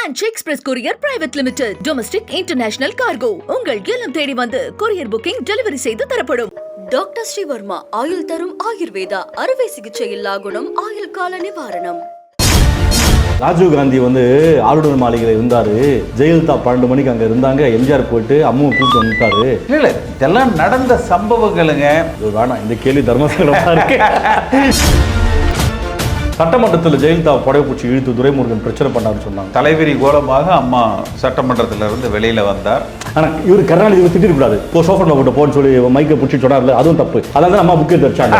Ranch Express Courier Private Limited. Domestic International Cargo. உங்கள் இல்லம் தேடி வந்து courier booking delivery செய்து தரப்படும். டாக்டர் ஸ்ரீவர்மா ஆயுள் தரும் ஆயுர்வேதா அறுவை சிகிச்சை இல்லா குணம் ஆயுள் கால நிவாரணம். ராஜீவ் காந்தி ஆளுநர் மாளிகையில் இருந்தாரு. ஜெயலலிதா 12 மணிக்கு அங்க இருந்தாங்க. எம்ஜிஆர் போயிட்டு அம்மாவை கூப்பிட்டு வந்துட்டாரு. இல்ல இதெல்லாம் நடந்த சம்பவங்களுங்க. வேணாம், இந்த கேள்வி தர்மசங்கரமா இருக்கு. சட்டமன்றத்தில் ஜெயலலிதா புடவைப்பூச்சி இழுத்து துரைமுருகன் பிரச்சனை பண்ணாருன்னு சொன்னாங்க. தலைவிரி கோலமாக அம்மா சட்டமன்றத்துல இருந்து வெளியில வந்தார். ஆனா இவர் கருணாநிதி திட்டிருக்க கூடாது. சோஃபா போட்டு போன்னு சொல்லி மைக்கை பிடிச்சி சொன்னார்ல, அதுவும் தப்பு. அதான் அம்மா புக்கு எடுத்து வச்சாங்க.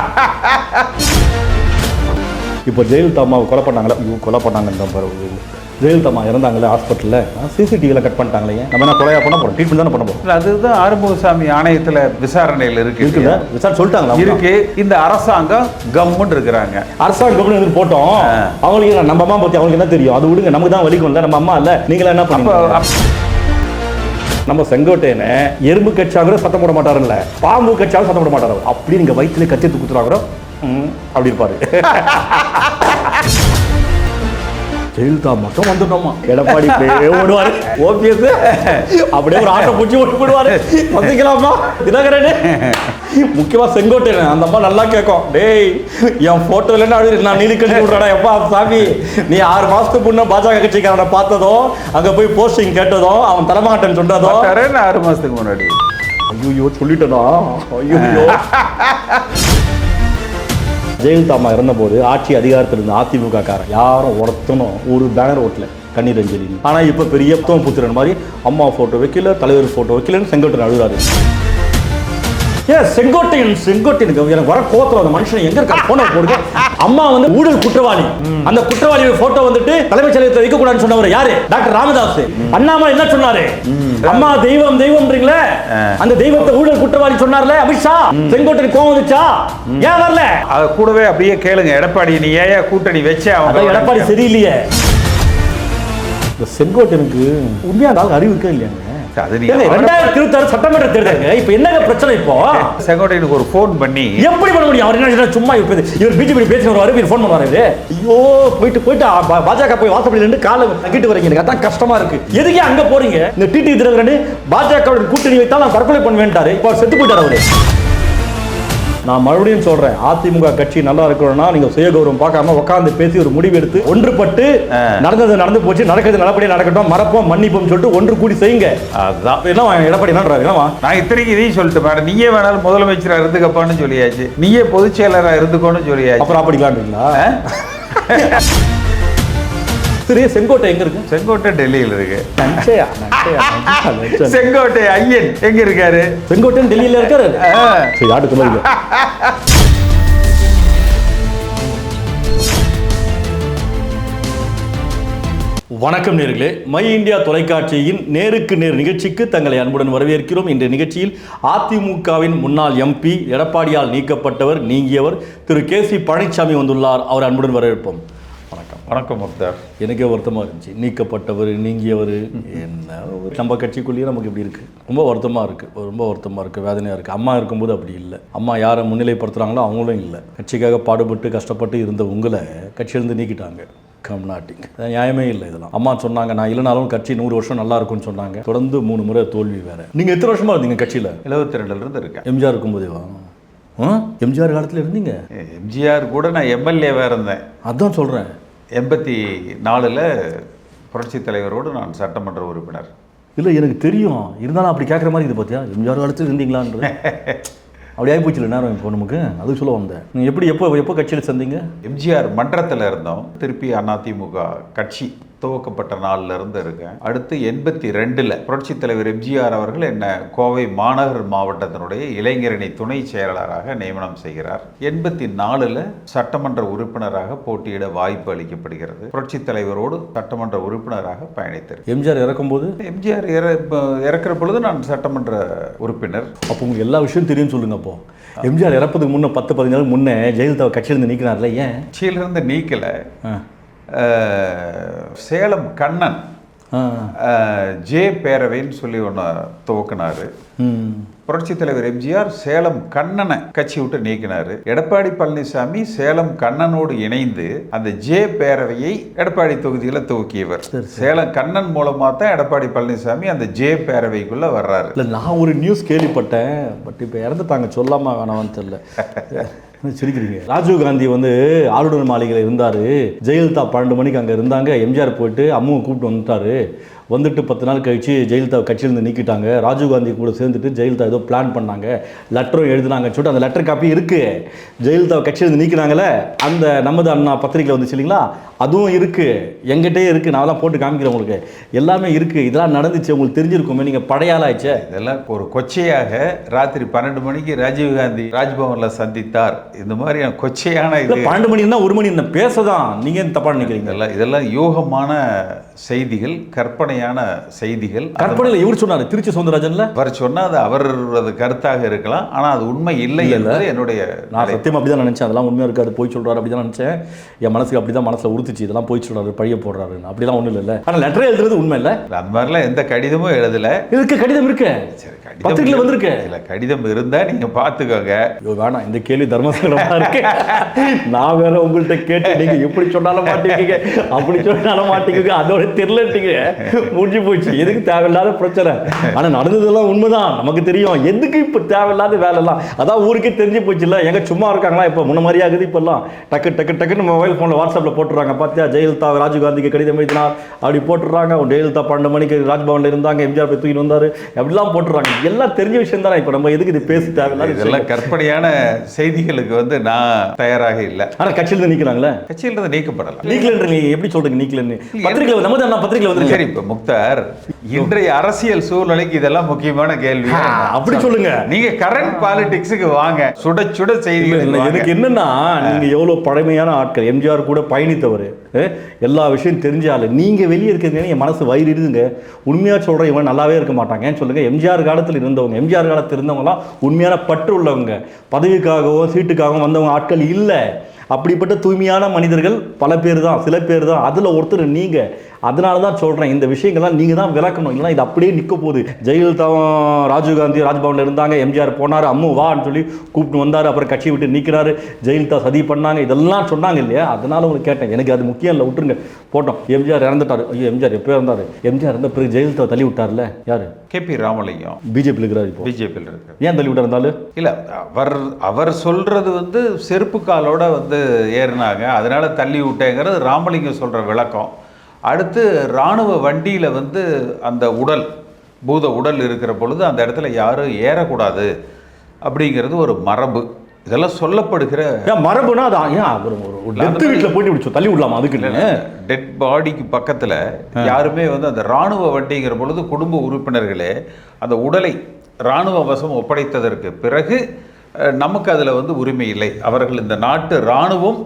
இப்போ ஜெயலலிதா அம்மாவை கொலை பண்ணாங்களே, கொலை பண்ணாங்கன்னு ஜெயலலிதா அம்மா இறந்தாங்களே ஹாஸ்பிட்டலில், சிசிடிவியில் கட் பண்ணிட்டாங்களே. நம்ம என்ன கொலையா பண்ண போகிறோம்? ட்ரீட்மெண்ட் தானே பண்ண போகிறோம். அதுதான் ஆறுமுகசாமி ஆணையத்தில் விசாரணையில் இருக்குல்ல, விசாரணை சொல்லிட்டாங்களா? இருக்கு. இந்த அரசாங்கம் கம்முன்னு இருக்கிறாங்க. அரசாங்கம் கம்முன்னு போட்டோம். அவங்களுக்கு நம்ம அம்மா பற்றி அவங்களுக்கு என்ன தெரியும்? அது விடுங்க, நமக்கு தான் வலிக்கும் இல்லை, நம்ம அம்மா இல்லை. நீங்களா என்ன பண்ணுங்க? நம்ம செங்கோட்டையனை எறும்பு கட்சாக சத்தம் போட மாட்டாருல்ல, பாம்பு கட்சாக சத்தம் போட மாட்டாரு. அப்படி நீங்க வயிற்றுல கத்தி குத்துறாங்க அப்படி இருப்பாரு. ஜெயலலிதா மட்டும் வந்துட்டோமா, எடப்பாடி ஓடுவாரு, ஓபிஎஸ் அப்படியே ஒரு ஆட்டை பூச்சி ஓட்டு போடுவாரு. வந்துக்கலாமா தினகரனே? முக்கியமா செங்கோட்டையன் அந்த அம்மா நல்லா கேட்கும். டேய், என் போட்டோ இல்லைன்னா நான் நீதி கட்டி விடுறா. எப்பா சாமி, நீ 6 மாசத்துக்கு முன்ன பாஜக கட்சிக்காரனை பார்த்ததும் அங்க போய் போஸ்டிங் கேட்டதும் அவன் தரமாட்டேன்னு சொன்னதும் 6 மாசத்துக்கு முன்னாடி. ஐயோ சொல்லிட்டேனா? ஐயோ. ஜெயலலிதா அம்மா இறந்தபோது ஆட்சி அதிகாரத்தில் இருந்த அதிமுக காரன் யாரும் ஒருத்தனும் ஒரு பேனர் ஓட்டல கண்ணீர் அஞ்சலி. ஆனா இப்ப பெரிய புத்திரன் மாதிரி அம்மா போட்டோ வைக்கல, தலைவர் போட்டோ வைக்கலன்னு செங்கோட்டையன் அழுதாரு. செங்கோட்டையனுக்கு எனக்கு வர கோத்துல அந்த மனுஷன் எங்க இருக்க போன போடுங்க. அம்மா ஊழல் குற்றவாளி. அந்த குற்றவாளியோட போட்டோ தலைமைச் செயலகத்தில் வைக்க கூடாதுன்னு சொன்னவர் யாரு? டாக்டர் ராமதாஸ். அண்ணாமலை என்ன சொன்னாரு? அம்மா தெய்வம் தெய்வம்ன்றீங்களே, அந்த தெய்வத்தை ஊழல் குற்றவாளி சொன்னார்ல அமித்ஷா. செங்கோட்டையன் கோவம் வந்துச்சா? ஏன் வரல? அது கூடவே அப்படியே கேளுங்க, எடப்பாடி நீ ஏன் கூட்டணி வச்ச? அவங்க எடப்பாடி சரியில்லையே. செங்கோட்டையனுக்கு உண்மையான அறிவு இருக்கா இல்லையாங்க? 2026 சட்டமன்ற தேர்தல். இப்ப என்ன பிரச்சனை? இப்போ செங்கோட்டையனுக்கு ஒரு போன் பண்ணி எப்படி பண்ண முடியும்? அவர் என்ன சும்மா இவர் பிஜேபி பேசி வருவாரு, இவர் போன் பண்ணுவாரு. ஐயோ, போயிட்டு பாஜக போய் வாசப்படி நின்று காலை நக்கிட்டு வரீங்க. எனக்கு அதான் கஷ்டமா இருக்கு. எதுக்கே அங்க போறீங்க? இந்த டிடி தினகரன் பாஜக கூட்டணி வைத்தால் நான் தற்கொலை பண்ண வேண்டாரு. இப்போ அவர் செத்து போயிட்டார் அவரு. நான் மறுபடியும் சொல்றேன், அதிமுக கட்சி நல்லா இருக்கணும்னா நீங்க சுயகௌரவம் பார்க்காம உட்கார்ந்து பேசி ஒரு முடிவு எடுத்து ஒன்றுபட்டு நடந்தது நடந்து போச்சு, நடக்கிறது நல்லபடியா நடக்கட்டும், மறப்போம் மன்னிப்போம் சொல்லிட்டு ஒன்று கூடி செய்யுங்க. அதுதான் என்ன எடப்பாடி என்னவா? நான் இத்தனைக்கு இதையும் சொல்லிட்டு மேடம், நீயே வேணாலும் முதலமைச்சராக இருந்துக்கப்பான்னு சொல்லியாச்சு, நீயே பொதுச் செயலராக இருந்துக்கோன்னு சொல்லியாச்சு. அப்புறம் அப்படிங்களா? சரி, செங்கோட்டை எங்க இருக்கு? செங்கோட்டை டெல்லியில் இருக்கு. செங்கோட்டை ஐயன் எங்க இருக்காரு? செங்கோட்டை டெல்லியில இருக்காரு. சரி, யாருக்கு சொல்லுங்க. வணக்கம் நேர்களே, மை இந்தியா தொலைக்காட்சியின் நேருக்கு நேர் நிகழ்ச்சிக்கு தங்களை அன்புடன் வரவேற்கிறோம். இன்றைய நிகழ்ச்சியில் அதிமுகவின் முன்னாள் எம்பி, எடப்பாடியால் நீக்கப்பட்டவர், நீங்கியவர் திரு கே.சி. பழனிசாமி வந்துள்ளார். அவர் அன்புடன் வரவேற்போம். வணக்கம். வணக்கம் முக்தார். எனக்கே வருத்தமாக இருந்துச்சு, நீக்கப்பட்டவர் நீங்கியவர். என்ன நம்ம கட்சிக்குள்ளேயே நமக்கு இப்படி இருக்குது. ரொம்ப வருத்தமாக இருக்குது, வேதனையாக இருக்குது. அம்மா இருக்கும்போது அப்படி இல்லை. அம்மா யாரை முன்னிலைப்படுத்துகிறாங்களோ அவங்களும் இல்லை. கட்சிக்காக பாடுபட்டு கஷ்டப்பட்டு இருந்த உங்களை கட்சியிலேருந்து நீக்கிட்டாங்க. கம்நாட்டிங் நியாயமே இல்லை. இதெல்லாம் அம்மா சொன்னாங்க, நான் இல்லைனாலும் கட்சி 100 வருஷம் நல்லா இருக்கும்னு சொன்னாங்க. தொடர்ந்து 3 முறை தோல்வி. வேற நீங்கள் எத்தனை வருஷமா இருந்தீங்க கட்சியில்? 72 இருக்கேன். எம்ஜிஆர் இருக்கும்போதேவா? எம்ஜிஆர் காலத்தில் இருந்தீங்க? எம்ஜிஆர் கூட நான் எம்எல்ஏவாக இருந்தேன். அதான் சொல்கிறேன். 84 புரட்சி தலைவரோடு நான் சட்டமன்ற உறுப்பினர். இல்லை, எனக்கு தெரியும். இருந்தாலும் அப்படி கேட்குற மாதிரி இது பார்த்தியா, எம்ஜிஆர் காலத்தில் இருந்தீங்களான்ற அப்படி ஆகி போச்சு நேரம். இப்போ நமக்கு அது சொல்ல வந்தேன். நீங்கள் எப்படி எப்போ கட்சியில் சேர்ந்தீங்க? எம்ஜிஆர் மன்றத்தில் இருந்தோம். திருப்பி அதிமுக கட்சி துவக்கப்பட்ட நாளில் இருந்து இருக்கேன். அடுத்து 82 புரட்சி தலைவர் எம்ஜிஆர் அவர்கள் என்ன கோவை மாநகர் மாவட்டத்தினுடைய இளைஞரணி துணை செயலாளராக நியமனம் செய்கிறார். 84 சட்டமன்ற உறுப்பினராக போட்டியிட வாய்ப்பு அளிக்கப்படுகிறது. புரட்சி தலைவரோடு சட்டமன்ற உறுப்பினராக பயணித்தார். எம்ஜிஆர் இறக்கும்போது, எம்ஜிஆர் இறக்குற பொழுது நான் சட்டமன்ற உறுப்பினர். அப்போ உங்களுக்கு எல்லா விஷயம் தெரியும் சொல்லுங்க. அப்போ எம்ஜிஆர் இறப்பதுக்கு முன்னே 10-15 நாள் முன்னே ஜெயலலிதா கட்சியிலிருந்து நீக்கினார்ல, ஏன்? கட்சியிலிருந்து நீக்கலை. சேலம் கண்ணன் ஜே பேரவைன்னு சொல்லி ஒன்று துவக்கினார். புரட்சித் தலைவர் எம்ஜிஆர் சேலம் கண்ணனை கட்சி விட்டு நீக்கினார். எடப்பாடி பழனிசாமி சேலம் கண்ணனோடு இணைந்து அந்த ஜே பேரவையை எடப்பாடி தொகுதியில் துவக்கியவர். சேலம் கண்ணன் மூலமாக தான் எடப்பாடி பழனிசாமி அந்த ஜே பேரவைக்குள்ள வர்றாரு. இல்லை, நான் ஒரு நியூஸ் கேள்விப்பட்டேன், பட் இப்போ இறந்துட்டாங்க, சொல்லாமா வேணாமான்னு தெரியல. சிரிக்கிறீங்க. ராஜீவ்காந்தி வந்து ஆளுநர் மாளிகையில் இருந்தார், ஜெயலலிதா 12 மணிக்கு அங்கே இருந்தாங்க. எம்ஜிஆர் போயிட்டு அம்முவை கூப்பிட்டு வந்துட்டாரு. வந்துட்டு 10 நாள் கழிச்சு ஜெயலலிதா கட்சியிலேருந்து நீக்கிட்டாங்க. ராஜீவ்காந்தி கூட சேர்ந்துட்டு ஜெயலலிதா ஏதோ பிளான் பண்ணாங்க, லெட்டரும் எழுதினாங்கன்னு சொல்லிட்டு அந்த லெட்டர் காப்பி இருக்குது. ஜெயலலிதா கட்சியிலேருந்து நீக்கினாங்களே, அந்த நமது அண்ணா பத்திரிகையில் வந்துச்சு இல்லைங்களா, அதுவும் இருக்குது, எங்கிட்டே இருக்குது. நான் தான் போட்டு காமிக்கிறேன் உங்களுக்கு, எல்லாமே இருக்குது. இதெல்லாம் நடந்துச்சு, உங்களுக்கு தெரிஞ்சிருக்குமே, நீங்கள் படையாளாச்சே. இதெல்லாம் ஒரு கொச்சையாக ராத்திரி 12 மணிக்கு ராஜீவ்காந்தி ராஜ்பவனில் சந்தித்தார். இந்த மாதிரி கொச்சையான இது 12 மணி இருந்தால் 1 மணி என்ன பேசதான், நீங்கள் தப்பாக நினைக்கிறீங்க. இதெல்லாம் யூகமான செய்திகள், கற்பனையான செய்திகள். கற்பனையில் இவர் சொன்னார், திருச்சி சவுந்தரராஜன்ல அவர் சொன்னால் அது அவரது கருத்தாக இருக்கலாம், ஆனால் அது உண்மை இல்லை என்பது என்னுடைய. நான் சத்தியமாக அப்படி தான் நினச்சேன். அதெல்லாம் உண்மையாக இருக்காது, போய் சொல்கிறாரு அப்படி தான் நினச்சேன். என் மனசுக்கு அப்படி தான் மனசில் உறுத்துச்சு, இதெல்லாம் போய் சொல்கிறாரு, பழிய போடுறாரு, அப்படிலாம் ஒன்றும் இல்லை. ஆனால் லெட்டரே எழுதுறது உண்மை இல்லை, அந்த மாதிரிலாம் எந்த கடிதமும் எழுதலை. இதுக்கு கடிதம் இருக்கு, பத்திரிகையில் வந்திருக்கு. இல்லை, கடிதம் இருந்தால் நீங்கள் பார்த்துக்கோங்க. வேணாம், இந்த கேள்வி தர்மசங்கடமாக இருக்கு. நான் வேற உங்கள்கிட்ட கேட்டு நீங்கள் எப்படி சொன்னாலும் மாட்டேங்க, அப்படி சொன்னாலும் மாட்டேங்க, அதோட தெரியலட்டீங்க, முடிஞ்சு போச்சு. எதுக்கு தேவையில்லாத பிரச்சனை? ஆனால் நடந்ததெல்லாம் உண்மைதான், நமக்கு தெரியும். எதுக்கு இப்போ தேவையில்லாத வேலைலாம்? அதான் ஊருக்கே தெரிஞ்சு போச்சு இல்லை, எங்க சும்மா இருக்காங்களா? இப்போ முன்ன மாதிரி ஆகுது. இப்போல்லாம் டக்குன்னு மொபைல் ஃபோனில் வாட்ஸ்அப்பில் போட்டுறாங்க, பார்த்தியா ஜெயலலிதா ராஜீவ்காந்திக்கு கடிதம் எழுதினார் அப்படி போட்டுறாங்க. ஜெயலலிதா 12 மணிக்கு ராஜ்பவனில் இருந்தாங்க, எம்ஜிஆர் போய் தூக்கிட்டு வந்தார், அப்படிலாம் போட்டுறாங்க. எல்லாம் தெரிஞ்ச விஷயம் தானே. இப்போ நம்ம எதுக்கு இது பேசி தேவையில்லாத? இதெல்லாம் கற்பனையான செய்திகளுக்கு வந்து நான் தயாராக இல்லை. ஆனால் கட்சியிலிருந்து நீக்கிறாங்களே, கட்சியிலிருந்து நீக்கப்படலாம். நீக்கலன்றீங்க, எப்படி சொல்றீங்க நீக்கலன்னு? பத்திரிகையில் நமது அண்ணா பத்திரிகையில் வந்து சரி. இப்போ முக்தார், இன்றைய அரசியல் சூழ்நிலைக்கு இதெல்லாம் முக்கியமான கேள்வி. அப்படி சொல்லுங்க, நீங்க கரண்ட் பாலிடிக்ஸுக்கு வாங்க, சுட சுட செய்திகள். எனக்கு என்னன்னா, நீங்க எவ்வளவு பழமையான ஆட்கள், எம்ஜிஆர் கூட பயணித்தவர், எல்லா விஷயம் தெரிஞ்சால நீங்க வெளியே இருக்கிறீங்க, என் மனசு வயிறு இருக்குங்க. உண்மையா சொல்றேன், இவன் நல்லாவே இருக்க மாட்டாங்க. ஏன்னு சொல்லுங்க, எம்ஜிஆர் காலத்தில் இருந்தவங்க, எம்ஜிஆர் காலத்தில் இருந்தவங்கலாம் உண்மையான பற்று உள்ளவங்க, பதவிக்காகவும் சீட்டுக்காகவும் வந்தவங்க ஆட்கள் இல்லை. அப்படிப்பட்ட தூய்மையான மனிதர்கள் பல பேர் தான், சில பேர் தான், அதில் ஒருத்தர் நீங்கள். அதனால தான் சொல்கிறேன், இந்த விஷயங்கள்லாம் நீங்கள் தான் விளக்கணும், இல்லைனா இது அப்படியே நிற்க போகுது. ஜெயலலிதாவும் ராஜீவ்காந்தி ராஜ்பவனில் இருந்தாங்க, எம்ஜிஆர் போனார், அம்மு வான்னு சொல்லி கூப்பிட்டு வந்தார், அப்புறம் கட்சியை விட்டு நிற்கிறாரு, ஜெயலலிதா சதி பண்ணாங்க, இதெல்லாம் சொன்னாங்க இல்லையா? அதனால உங்களுக்கு கேட்டேன். எனக்கு அது முக்கியம் இல்லை, விட்டுருங்க, போட்டோம். எம்ஜிஆர் இறந்துட்டார். ஐயோ, எம்ஜிஆர் எப்போ இருந்தார்? எம்ஜிஆர் இருந்த பிறகு ஜெயலலிதா தள்ளி விட்டார்ல, யார்? KP ராமலிங்கம் பிஜேபியில் இருக்கிறார். இப்போ பிஜேபியில் இருக்கார். ஏன் தள்ளி விட்டார் இருந்தாலும்? இல்லை, அவர் சொல்றது வந்து செருப்பு காலோட வந்து ஏறினாங்க, அதனால தள்ளி விட்டேங்கிறது ராமலிங்கம் சொல்ற விளக்கம். அடுத்து இராணுவ வண்டியில் வந்து அந்த உடல், பூத உடல் இருக்கிற பொழுது அந்த இடத்துல யாரும் ஏறக்கூடாது அப்படிங்கிறது ஒரு மரபு. இதெல்லாம் சொல்லப்படுகிற மரபுனா வீட்டில் போயிட்டு தள்ளி விடலாமா? அதுக்கு டெட் பாடிக்கு பக்கத்தில் யாருமே வந்து அந்த இராணுவ வண்டிங்கிற பொழுது குடும்ப உறுப்பினர்களே அந்த உடலை இராணுவ வசம் ஒப்படைத்ததற்கு பிறகு நமக்கு அதில் வந்து உரிமை இல்லை. அவர்கள் இந்த நாட்டு இராணுவம்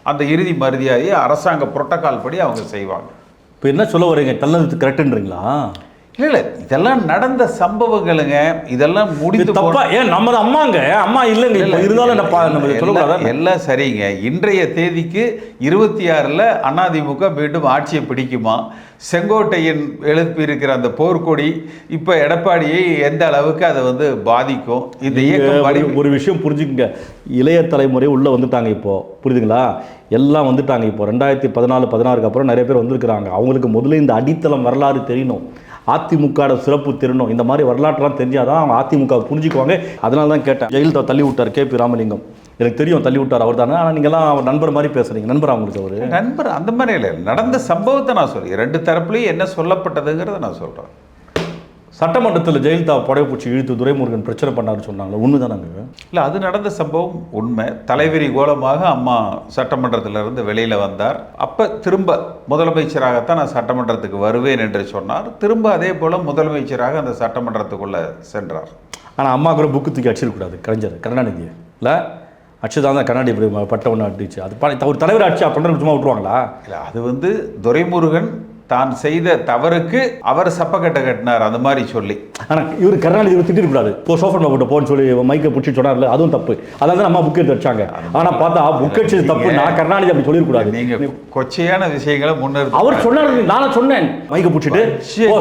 அந்த இறுதி மருதியாகி அரசாங்க புரோட்டோகால் படி அவங்க செய்வாங்க. இப்போ என்ன சொல்ல வரீங்க? தள்ளது கரெக்டுன்றீங்களா? இல்லை, இதெல்லாம் நடந்த சம்பவங்களுங்க, இதெல்லாம் முடிந்து தப்பா? ஏன் நம்ம அம்மாங்க, அம்மா இல்லைங்க, இருந்தாலும் எல்லாம் சரிங்க. இன்றைய தேதிக்கு 26ல் அதிமுக மீண்டும் ஆட்சியை பிடிக்குமா? செங்கோட்டையன் எழுப்பி இருக்கிற அந்த போர்க்கொடி இப்போ எடப்பாடியை எந்த அளவுக்கு அதை வந்து பாதிக்கும்? இந்த இயக்கம் ஒரு விஷயம் புரிஞ்சுக்குங்க, இளைய தலைமுறை உள்ளே வந்துட்டாங்க இப்போ, புரியுதுங்களா? எல்லாம் வந்துட்டாங்க இப்போ. 2014-16 அப்புறம் நிறைய பேர் வந்திருக்கிறாங்க. அவங்களுக்கு முதல்ல இந்த அடித்தளம் வரலாறு தெரியணும், அதிமுக சிறப்பு தெரியணும். இந்த மாதிரி வரலாற்றெல்லாம் தெரிஞ்சாதான் அவங்க அதிமுக புரிஞ்சுக்குவாங்க. அதனால தான் கேட்டேன். ஜெயலலிதா தள்ளி விட்டார் KP ராமலிங்கம், எனக்கு தெரியும் தள்ளி விட்டார் அவர் தானே. ஆனால் நீங்கள்லாம் அவர் நண்பர் மாதிரி பேசுகிறீங்க. நண்பர் அவங்களுக்கு அவர் நண்பர் அந்த மாதிரி இல்லை. நடந்த சம்பவத்தை நான் சொல்கிறேன், 2 தரப்புலையும் என்ன சொல்லப்பட்டதுங்கிறத நான் சொல்கிறேன். சட்டமன்றத்தில் ஜெயலலிதா புடையப்பூச்சி இழுத்து துரைமுருகன் பிரச்சனை பண்ணாருன்னு சொன்னாங்களே, உண்மை தானங்க? இல்லை, அது நடந்த சம்பவம் உண்மை. தலைவிரி கோலமாக அம்மா சட்டமன்றத்திலிருந்து வெளியில் வந்தார். அப்போ திரும்ப முதலமைச்சராகத்தான் நான் சட்டமன்றத்துக்கு வருவேன் என்று சொன்னார். திரும்ப அதே போல் முதலமைச்சராக அந்த சட்டமன்றத்துக்குள்ளே சென்றார். ஆனால் அம்மா கூட புக்கு தூக்கி அடிச்சிடக்கூடாது, கலைஞர் கருணாநிதி இல்லை அச்சுதான் கண்ணாடி இப்படி பட்ட ஒன்று அடிச்சு, அது ஒரு தலைவர் அடிச்சு அப்படின்னு சும்மா விட்டுருவாங்களா? இல்லை, அது வந்து துரைமுருகன் தான் செய்த தவறுக்கு அவர் சப்பக்கட்டை கட்டினார், அந்த மாதிரி சொல்லி. ஆனால் இவர் கருணாநிதி திட்டிட்டு கூடாது சோஃபன் பாபுட்ட போன்னு சொல்லி மைக்கை பிடிச்சி சொன்னார்ல, அதுவும் தப்பு. அதாவது அம்மா புக் எடுத்து வச்சாங்க. ஆனால் பார்த்தா புக் அடிச்சது தப்பு. நான் கருணாநிதி அப்படி சொல்லிடக்கூடாது. நீங்க கொச்சையான விஷயங்களை முன்னெடுத்து அவர் சொன்னார், நானும் சொன்னேன் மைக்கை பிடிச்சிட்டு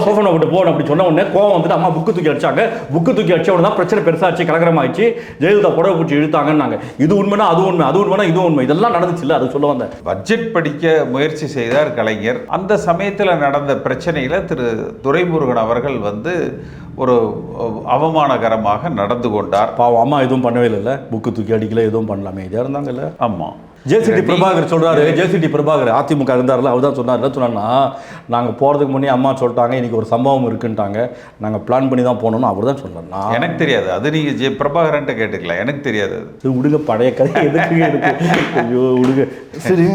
சோஃபன் பாபுட்ட போன்னு அப்படி சொன்ன உடனே கோவம் வந்துட்டு அம்மா புக்கு தூக்கி அடிச்சாங்க. புக்கு தூக்கி அடிச்ச உடனே தான் பிரச்சனை பெருசாச்சு, கலகரமாயிடுச்சு. ஜெயலலிதா புடவை பிடிச்சி இழுத்தாங்கன்னாங்க. இது உண்மைனா அது உண்மை, அது உண்மைனா இது உண்மை. இதெல்லாம் நடந்துச்சு இல்லை, அது சொல்ல வந்தேன். பட்ஜெட் படிக்க முயற்சி செய்தார் கலைஞர். அந்த சமயத்தில் நடந்த பிரச்சனையில் திரு துரைமுருகன் அவர்கள் வந்து ஒரு அவமானகரமாக நடந்து கொண்டார். பாவம் அம்மா எதுவும் பண்ணவே இல்லை, புக்கு தூக்கி அடிக்கல, எதுவும் பண்ணலாமே, இதாக இருந்தாங்கல்ல. ஆமாம். ஜேசிடி பிரபாகர் சொல்றாரு, ஜேசிடி பிரபாகர் அதிமுக இருந்தார்ல, அவர் தான் சொன்னார். என்ன சொன்னார்னா, நாங்கள் போகிறதுக்கு முன்னே அம்மா சொல்லிட்டாங்க இன்னைக்கு ஒரு சம்பவம் இருக்குன்ட்டாங்க, நாங்கள் பிளான் பண்ணி தான் போனோம்னு அவர் தான் சொன்னார். எனக்கு தெரியாது, அது நீங்கள் பிரபாகரன்ட்ட கேட்டுக்கலாம், எனக்கு தெரியாது. அது விடுங்க, பழைய கதை எதுக்கு எனக்கு ஐயோ விடுங்க. சரி,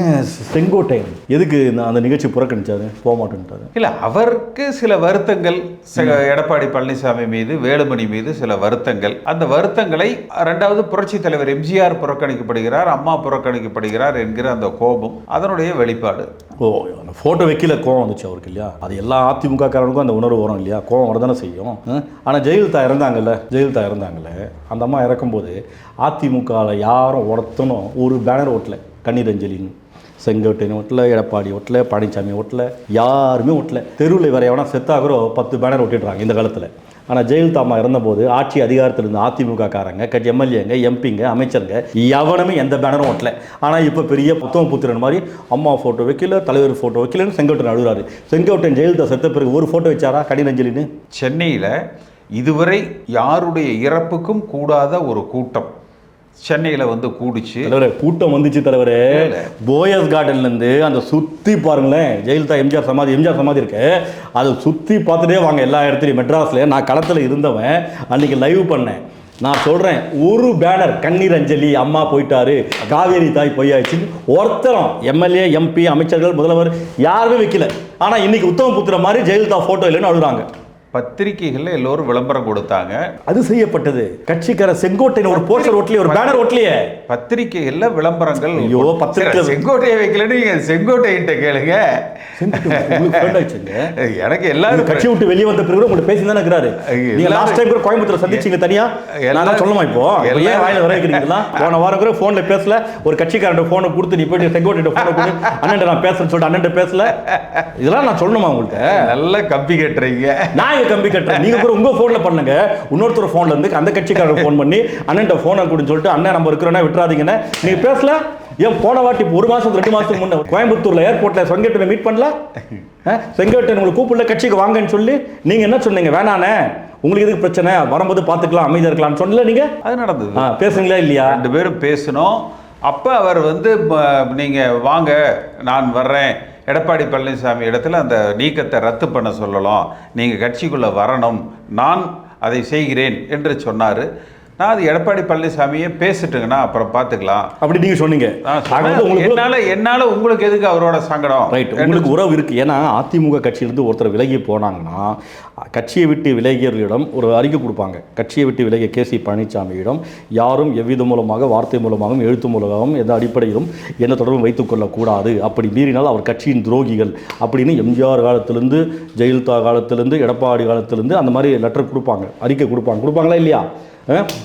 செங்கோட்டையன் எதுக்கு அந்த நிகழ்ச்சி புறக்கணிச்சாரு, போக மாட்டேன்ட்டாரு? இல்லை, அவருக்கு சில வருத்தங்கள் எடப்பாடி பழனிசாமி மீது, வேலுமணி மீது சில வருத்தங்கள். அந்த வருத்தங்களை ரெண்டாவது புரட்சி தலைவர் எம்ஜிஆர் புறக்கணிக்கப்படுகிறார், அம்மா புறக்கணிக்கப்படுகிறார் என்கிற அந்த கோபம் அதனுடைய வெளிப்பாடு. ஓ, அந்த ஃபோட்டோ வைக்கல கோவம் வந்துச்சு அவருக்கு இல்லையா? அது எல்லா அதிமுக காரனுக்கும் அந்த உணர்வு வரும் இல்லையா? கோவம் வரதானே செய்யும். ஆனால் ஜெயலலிதா இறந்தாங்கல்ல, அந்த அம்மா இறக்கும்போது அதிமுகவில் யாரும் ஒருத்தனும் ஒரு பேனர் ஓட்டல. கண்ணீர் அஞ்சலின்னு செங்கோட்டையன் ஓட்டல, எடப்பாடி ஓட்டல, பழனிசாமி ஓட்டல, யாருமே ஓட்டல. தெருவில் வேற எவனா செத்தாகிறோ 10 பேனர் ஒட்டிடுறாங்க இந்த காலத்தில். ஆனால் ஜெயலலிதா அம்மா இறந்தபோது ஆட்சி அதிகாரத்தில் இருந்த அதிமுக காரங்க, எம்எல்ஏங்க, எம்பிங்க, அமைச்சருங்க எவனுமே எந்த பேனரும் ஓட்டல. ஆனால் இப்போ பெரிய புத்தகம் புத்திரன் மாதிரி அம்மா ஃபோட்டோ வைக்கல, தலைவர் ஃபோட்டோ வைக்கலன்னு செங்கோட்டையன் அழுகிறாரு. செங்கோட்டையன் ஜெயலலிதா செத்த பிறகு ஒரு ஃபோட்டோ வச்சாரா கடினஞ்சலின்னு? சென்னையில் இதுவரை யாருடைய இறப்புக்கும் கூடாத ஒரு கூட்டம் சென்னையில் வந்து கூடிச்சு. தலைவரே, கூட்டம் வந்துச்சு தலைவரே. போயஸ் கார்டன்லேருந்து அந்த சுற்றி பாருங்களேன், ஜெயலலிதா எம்ஜிஆர் சமாதி இருக்கு, அதை சுற்றி பார்த்துட்டே வாங்க எல்லா இடத்துலையும். மெட்ராஸில் நான் களத்தில் இருந்தவன், அன்றைக்கி லைவ் பண்ணேன். நான் சொல்கிறேன், ஒரு பேனர் கண்ணீர் அஞ்சலி, அம்மா போயிட்டாரு, காவேரி தாய் பொய்யாச்சுன்னு ஒருத்தரம் எம்எல்ஏ, எம்பி, அமைச்சர்கள், முதல்வர் யாருமே வைக்கல. ஆனால் இன்னைக்கு உத்தம புத்திர மாதிரி ஜெயலலிதா ஃபோட்டோ இல்லைன்னு அழுகிறாங்க. பத்திரிகைகளில் எல்லோரும் விளம்பரம் கொடுத்தாங்க, அது செய்யப்பட்டது. கட்சிக்கார செங்கோட்டையன் ஒரு போஸ்டர் ஓட்டலையே, ஒரு பேனர் ஓட்டலையே. பத்திரிகைகளில் விளம்பரங்கள். ஐயோ, பத்திரிகை செங்கோட்டையை வைக்கலன்னு நீங்க செங்கோட்டையிட்ட கேளுங்க. எனக்கு எல்லாரும் கட்சி விட்டு வெளியே வந்த பிறகு உங்கள்கிட்ட பேசி தானே இருக்கிறாரு. நீங்க லாஸ்ட் டைம் கூட கோயம்புத்தூர் சந்திச்சீங்க தனியா, எல்லாம் சொல்லமா? இப்போ ஏன் வாயில வர வைக்கிறீங்களா? போன வாரம் கூட போன்ல பேசல, ஒரு கட்சிக்காரன் போனை கொடுத்து நீ போயிட்டு செங்கோட்டையிட்ட போனை கொடு, அண்ணன் நான் பேசுறேன்னு சொல்லிட்டு அண்ணன் பேசல. இதெல்லாம் நான் சொல்லணுமா உங்களுக்கு? நல்ல கம்பி கட்டுறீங்க. நான் கம்பி கட்டுறேன், நீங்க கூட உங்க போன்ல பண்ணுங்க. இன்னொருத்தர் போன்ல இருந்து அந்த கட்சிக்காரர் போன் பண்ணி அண்ணன் போனை கொடுன்னு சொல்லிட்டு, அண்ணன் நம்ம இருக்கிறோன்னா விட்டுறாதீங்கன்னு நீங்க பேசல. ஏன் போன வாட்டி 1 மாசம் 2 மாசத்துக்கு முன்ன கோயம்புத்தூர்ல ஏர்போர்ட்ல செங்கோட்டையனை மீட் பண்ணல? செங்கோட்டையன் உங்களுக்கு கூப்பிடல கட்சிக்கு வாங்கன்னு சொல்லி நீங்க என்ன சொன்னீங்க? வேணானே, உங்களுக்கு எதுக்கு பிரச்சனை, வரும்போது பார்த்துக்கலாம், அமைதியாக இருக்கலாம்னு சொல்லல நீங்க? அது நடந்தது. பேசுங்களா இல்லையா? 2 பேரும் பேசணும். அப்போ அவர் வந்து நீங்கள் வாங்க நான் வர்றேன், எடப்பாடி பழனிசாமி இடத்துல அந்த நீக்கத்தை ரத்து பண்ண சொல்லலாம், நீங்கள் கட்சிக்குள்ளே வரணும், நான் அதை செய்கிறேன் என்று சொன்னார். நான் அது எடப்பாடி பழனிசாமியே பேசிட்டுங்கண்ணா அப்புறம் பார்த்துக்கலாம் அப்படி நீங்கள் சொன்னீங்க. என்னால் உங்களுக்கு எதுக்கு அவரோட சங்கடம்? ரைட், உங்களுக்கு உறவு இருக்குது. ஏன்னா அதிமுக கட்சியிலிருந்து ஒருத்தர் விலகி போனாங்கன்னா கட்சியை விட்டு விலகியவர்களிடம் ஒரு அறிக்கை கொடுப்பாங்க. கட்சியை விட்டு விலகிய கேசி பழனிசாமியிடம் யாரும் எவ்வித மூலமாக, வார்த்தை மூலமாகவும் எழுத்து மூலமாகவும் எந்த அடிப்படையிலும் எந்த தொடர்பும் வைத்துக் கொள்ளக்கூடாது, அப்படி மீறினால் அவர் கட்சியின் துரோகிகள் அப்படின்னு எம்ஜிஆர் காலத்திலேருந்து, ஜெயலலிதா காலத்திலேருந்து, எடப்பாடி காலத்திலேருந்து அந்த மாதிரி லெட்டர் கொடுப்பாங்க, அறிக்கை கொடுப்பாங்களா இல்லையா?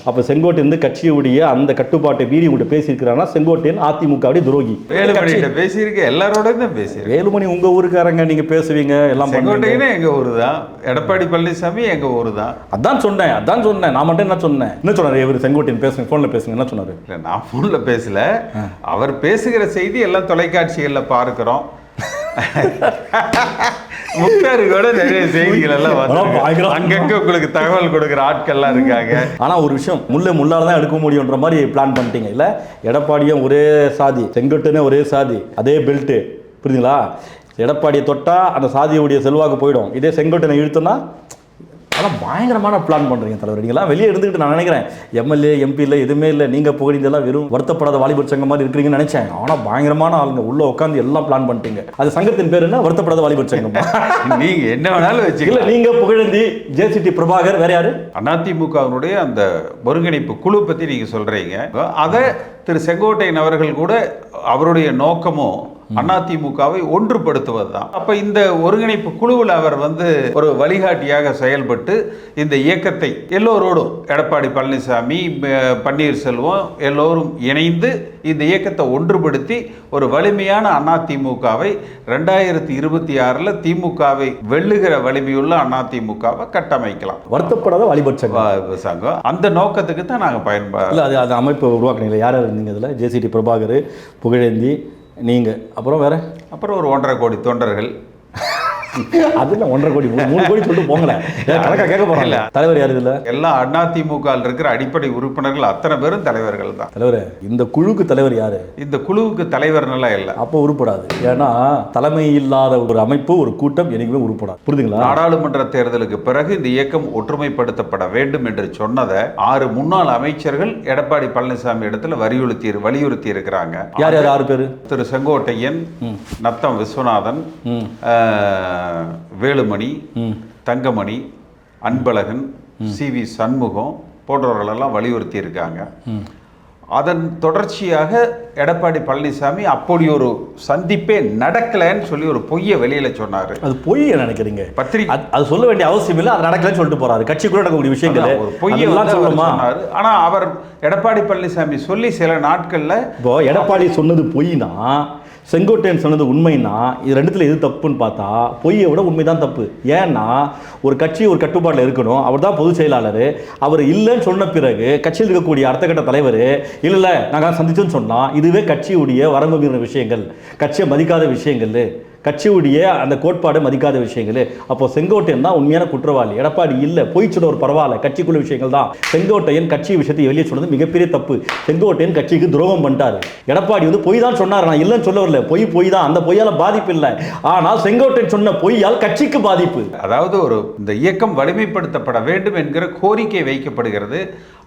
அப்போ செங்கோட்டையன் கட்சியுடைய அந்த கட்டுப்பாட்டை மீறி உங்கள்கிட்ட பேசியிருக்கிறாங்கன்னா செங்கோட்டையன் அதிமுக துரோகி. வேலுமணி பேசியிருக்க, எல்லாரோட தான் பேசியிருக்கேன். வேலுமணி உங்கள் ஊருக்காரங்க, நீங்கள் பேசுவீங்க எல்லாம். செங்கோட்டையனே எங்கள் ஊர் தான், எடப்பாடி பழனிசாமி எங்கள் ஊர் தான். அதான் சொன்னேன். நான் மட்டும் என்ன சொன்னார்? இவர் செங்கோட்டையன் பேசுங்க, ஃபோனில் பேசுங்க, என்ன சொன்னார்? இல்லை, நான் ஃபோனில் பேசல, அவர் பேசுகிற செய்தி எல்லாம் தொலைக்காட்சிகளில் பார்க்குறோம். முக்தாரு கூட நிறைய செய்திகள் எல்லாம் அங்கங்க உங்களுக்கு தகவல் கொடுக்குற ஆட்கள்லாம் இருக்காங்க. ஆனா ஒரு விஷயம், முள்ளால தான் எடுக்க முடியுன்ற மாதிரி பிளான் பண்ணிட்டீங்க இல்ல? எடப்பாடியும் ஒரே சாதி, செங்கோட்டையனே ஒரே சாதி, அதே பெல்ட், புரியுதுங்களா? எடப்பாடியை தொட்டா அந்த சாதியுடைய செல்வாக்கு போயிடும். இதே செங்கோட்டையனை இழுத்தோன்னா அதெல்லாம் பயங்கரமான பிளான் பண்ணுறீங்க தலைவர். நீங்களாம் வெளியே இருந்துக்கிட்டு நான் நினைக்கிறேன் எம்எல்ஏ, எம்பி இல்லை, எதுவுமே இல்லை, நீங்கள் புகழிந்தெல்லாம் வெறும் வருத்தப்படாத வாலிபர் சங்கம் மாதிரி இருக்கிறீங்கன்னு நினைச்சேன். ஆனால் பயங்கரமான ஆளுங்க உள்ள உட்காந்து எல்லாம் பிளான் பண்ணிட்டீங்க. அது சங்கத்தின் பேர் என்ன? வருத்தப்படாத வாலிபர் சங்கம். நீங்கள் என்ன வேணாலும் வச்சுக்கல. நீங்கள் புகழந்தி, ஜேசிடி பிரபாகர், வேற யாரு? அதிமுகவினுடைய அந்த ஒருங்கிணைப்பு குழு பற்றி நீங்கள் சொல்கிறீங்க. அதை திரு செங்கோட்டையன் அவர்கள் கூட அவருடைய நோக்கமும் அதிமுகவை ஒன்றுபடுத்துவது தான். அப்ப இந்த ஒருங்கிணைப்பு குழுவில் அவர் ஒரு வழிகாட்டியாக செயல்பட்டு இந்த இயக்கத்தை எல்லோரோடும் எடப்பாடி பழனிசாமி, பன்னீர்செல்வம் எல்லோரும் இணைந்து இந்த இயக்கத்தை ஒன்றுபடுத்தி ஒரு வலிமையான அதிமுகவை 2026 திமுகவை வெல்லுகிற வலிமையுள்ள அதிமுகவை கட்டமைக்கலாம். வருத்தப்படாத வாலிபர் சங்கம் அந்த நோக்கத்துக்கு தான் நாங்கள் பயன்படுத்த அது அமைப்பு உருவாக்குனீங்களா? யார் இருந்தீங்க அதில்? ஜேசிடி பிரபாகர், புகழேந்தி, நீங்கள், அப்புறம் வேற ஒரு 1.5 கோடி தொண்டர்கள். அதுல 1.5 கோடி 3 கோடி சொல்லிட்டு போங்களேன், கணக்கா கேட்க போறாங்க. தலைவர் யார் இதுல? எல்லாம் அதிமுக இருக்கிற அடிப்படை உறுப்பினர்கள் அத்தனை பேரும் தலைவர்கள் தான். தலைவர், இந்த குழுக்கு தலைவர் யாரு? இந்த குழுவுக்கு தலைவர் நல்லா இல்லை. அப்போ உருப்படாது. ஏன்னா தலைமை இல்லாத ஒரு அமைப்பு, ஒரு கூட்டம் என்னைக்குமே உருப்படாது. புரியுதுங்களா? நாடாளுமன்ற தேர்தலுக்கு பிறகு இந்த இயக்கம் ஒற்றுமைப்படுத்தப்பட வேண்டும் என்று சொன்னதை 6 முன்னாள் அமைச்சர்கள் எடப்பாடி பழனிசாமி இடத்துல வலியுறுத்தி இருக்கிறாங்க. யார் யார் 6 பேர்? திரு செங்கோட்டையன், நத்தம் விஸ்வநாதன், வேலுமணி, தங்கமணி, அன்பழகன், சி.வி. சண்முகம் போன்றவர்களெல்லாம் வலியுறுத்தி இருக்காங்க. அதன் தொடர்ச்சியாக எடப்பாடி பழனிசாமி அப்படி ஒரு சந்திப்பே நடக்கலன்னு சொல்லி ஒரு பொய்யை வெளியில சொன்னாரு. அது பொய் நினைக்கிறீங்க? பத்திரிகை அது சொல்ல வேண்டிய அவசியம் இல்லை, அது நடக்கலன்னு சொல்லிட்டு போறாரு. கட்சிக்குள்ள நடக்கக்கூடிய விஷயங்கள் ஒரு பொய்யை சொன்னாரு. ஆனா அவர் எடப்பாடி பழனிசாமி சொல்லி சில நாட்கள்ல இப்போ எடப்பாடி சொன்னது பொய்னா, செங்கோட்டையன் சொன்னது உண்மைன்னா, இது ரெண்டுத்துல எது தப்புன்னு பார்த்தா பொய்யை விட உண்மைதான் தப்பு. ஏன்னா ஒரு கட்சி ஒரு கட்டுப்பாட்டில் இருக்கணும், அவர் தான் பொதுச் செயலாளர். அவர் இல்லைன்னு சொன்ன பிறகு கட்சியில் இருக்கக்கூடிய அடுத்த கட்ட தலைவர் இல்லை நாங்கள் சந்திச்சோன்னு சொன்னால் இதுவே கட்சியுடைய வரம்பு மீறின விஷயங்கள், கட்சியை மதிக்காத விஷயங்கள், கட்சியுடைய அந்த கோட்பாடு மதிக்காத விஷயங்கள். அப்போ செங்கோட்டையன் தான் உண்மையான குற்றவாளி. எடப்பாடி இல்லை, பொய் சொல்ல ஒரு பரவாயில்ல, கட்சிக்குள்ள விஷயங்கள் தான். செங்கோட்டையன் கட்சி விஷயத்தை வெளியே சொன்னது மிகப்பெரிய தப்பு. செங்கோட்டையன் கட்சிக்கு துரோகம் பண்ணிட்டாரு. எடப்பாடி பொய் தான் சொன்னார், நான் இல்லைன்னு சொல்ல வரல, பொய் தான். அந்த பொய்யால பாதிப்பு இல்லை, ஆனால் செங்கோட்டையன் சொன்ன பொய்யால் கட்சிக்கு பாதிப்பு. அதாவது இந்த இயக்கம் வலிமைப்படுத்தப்பட வேண்டும் என்கிற கோரிக்கை வைக்கப்படுகிறது.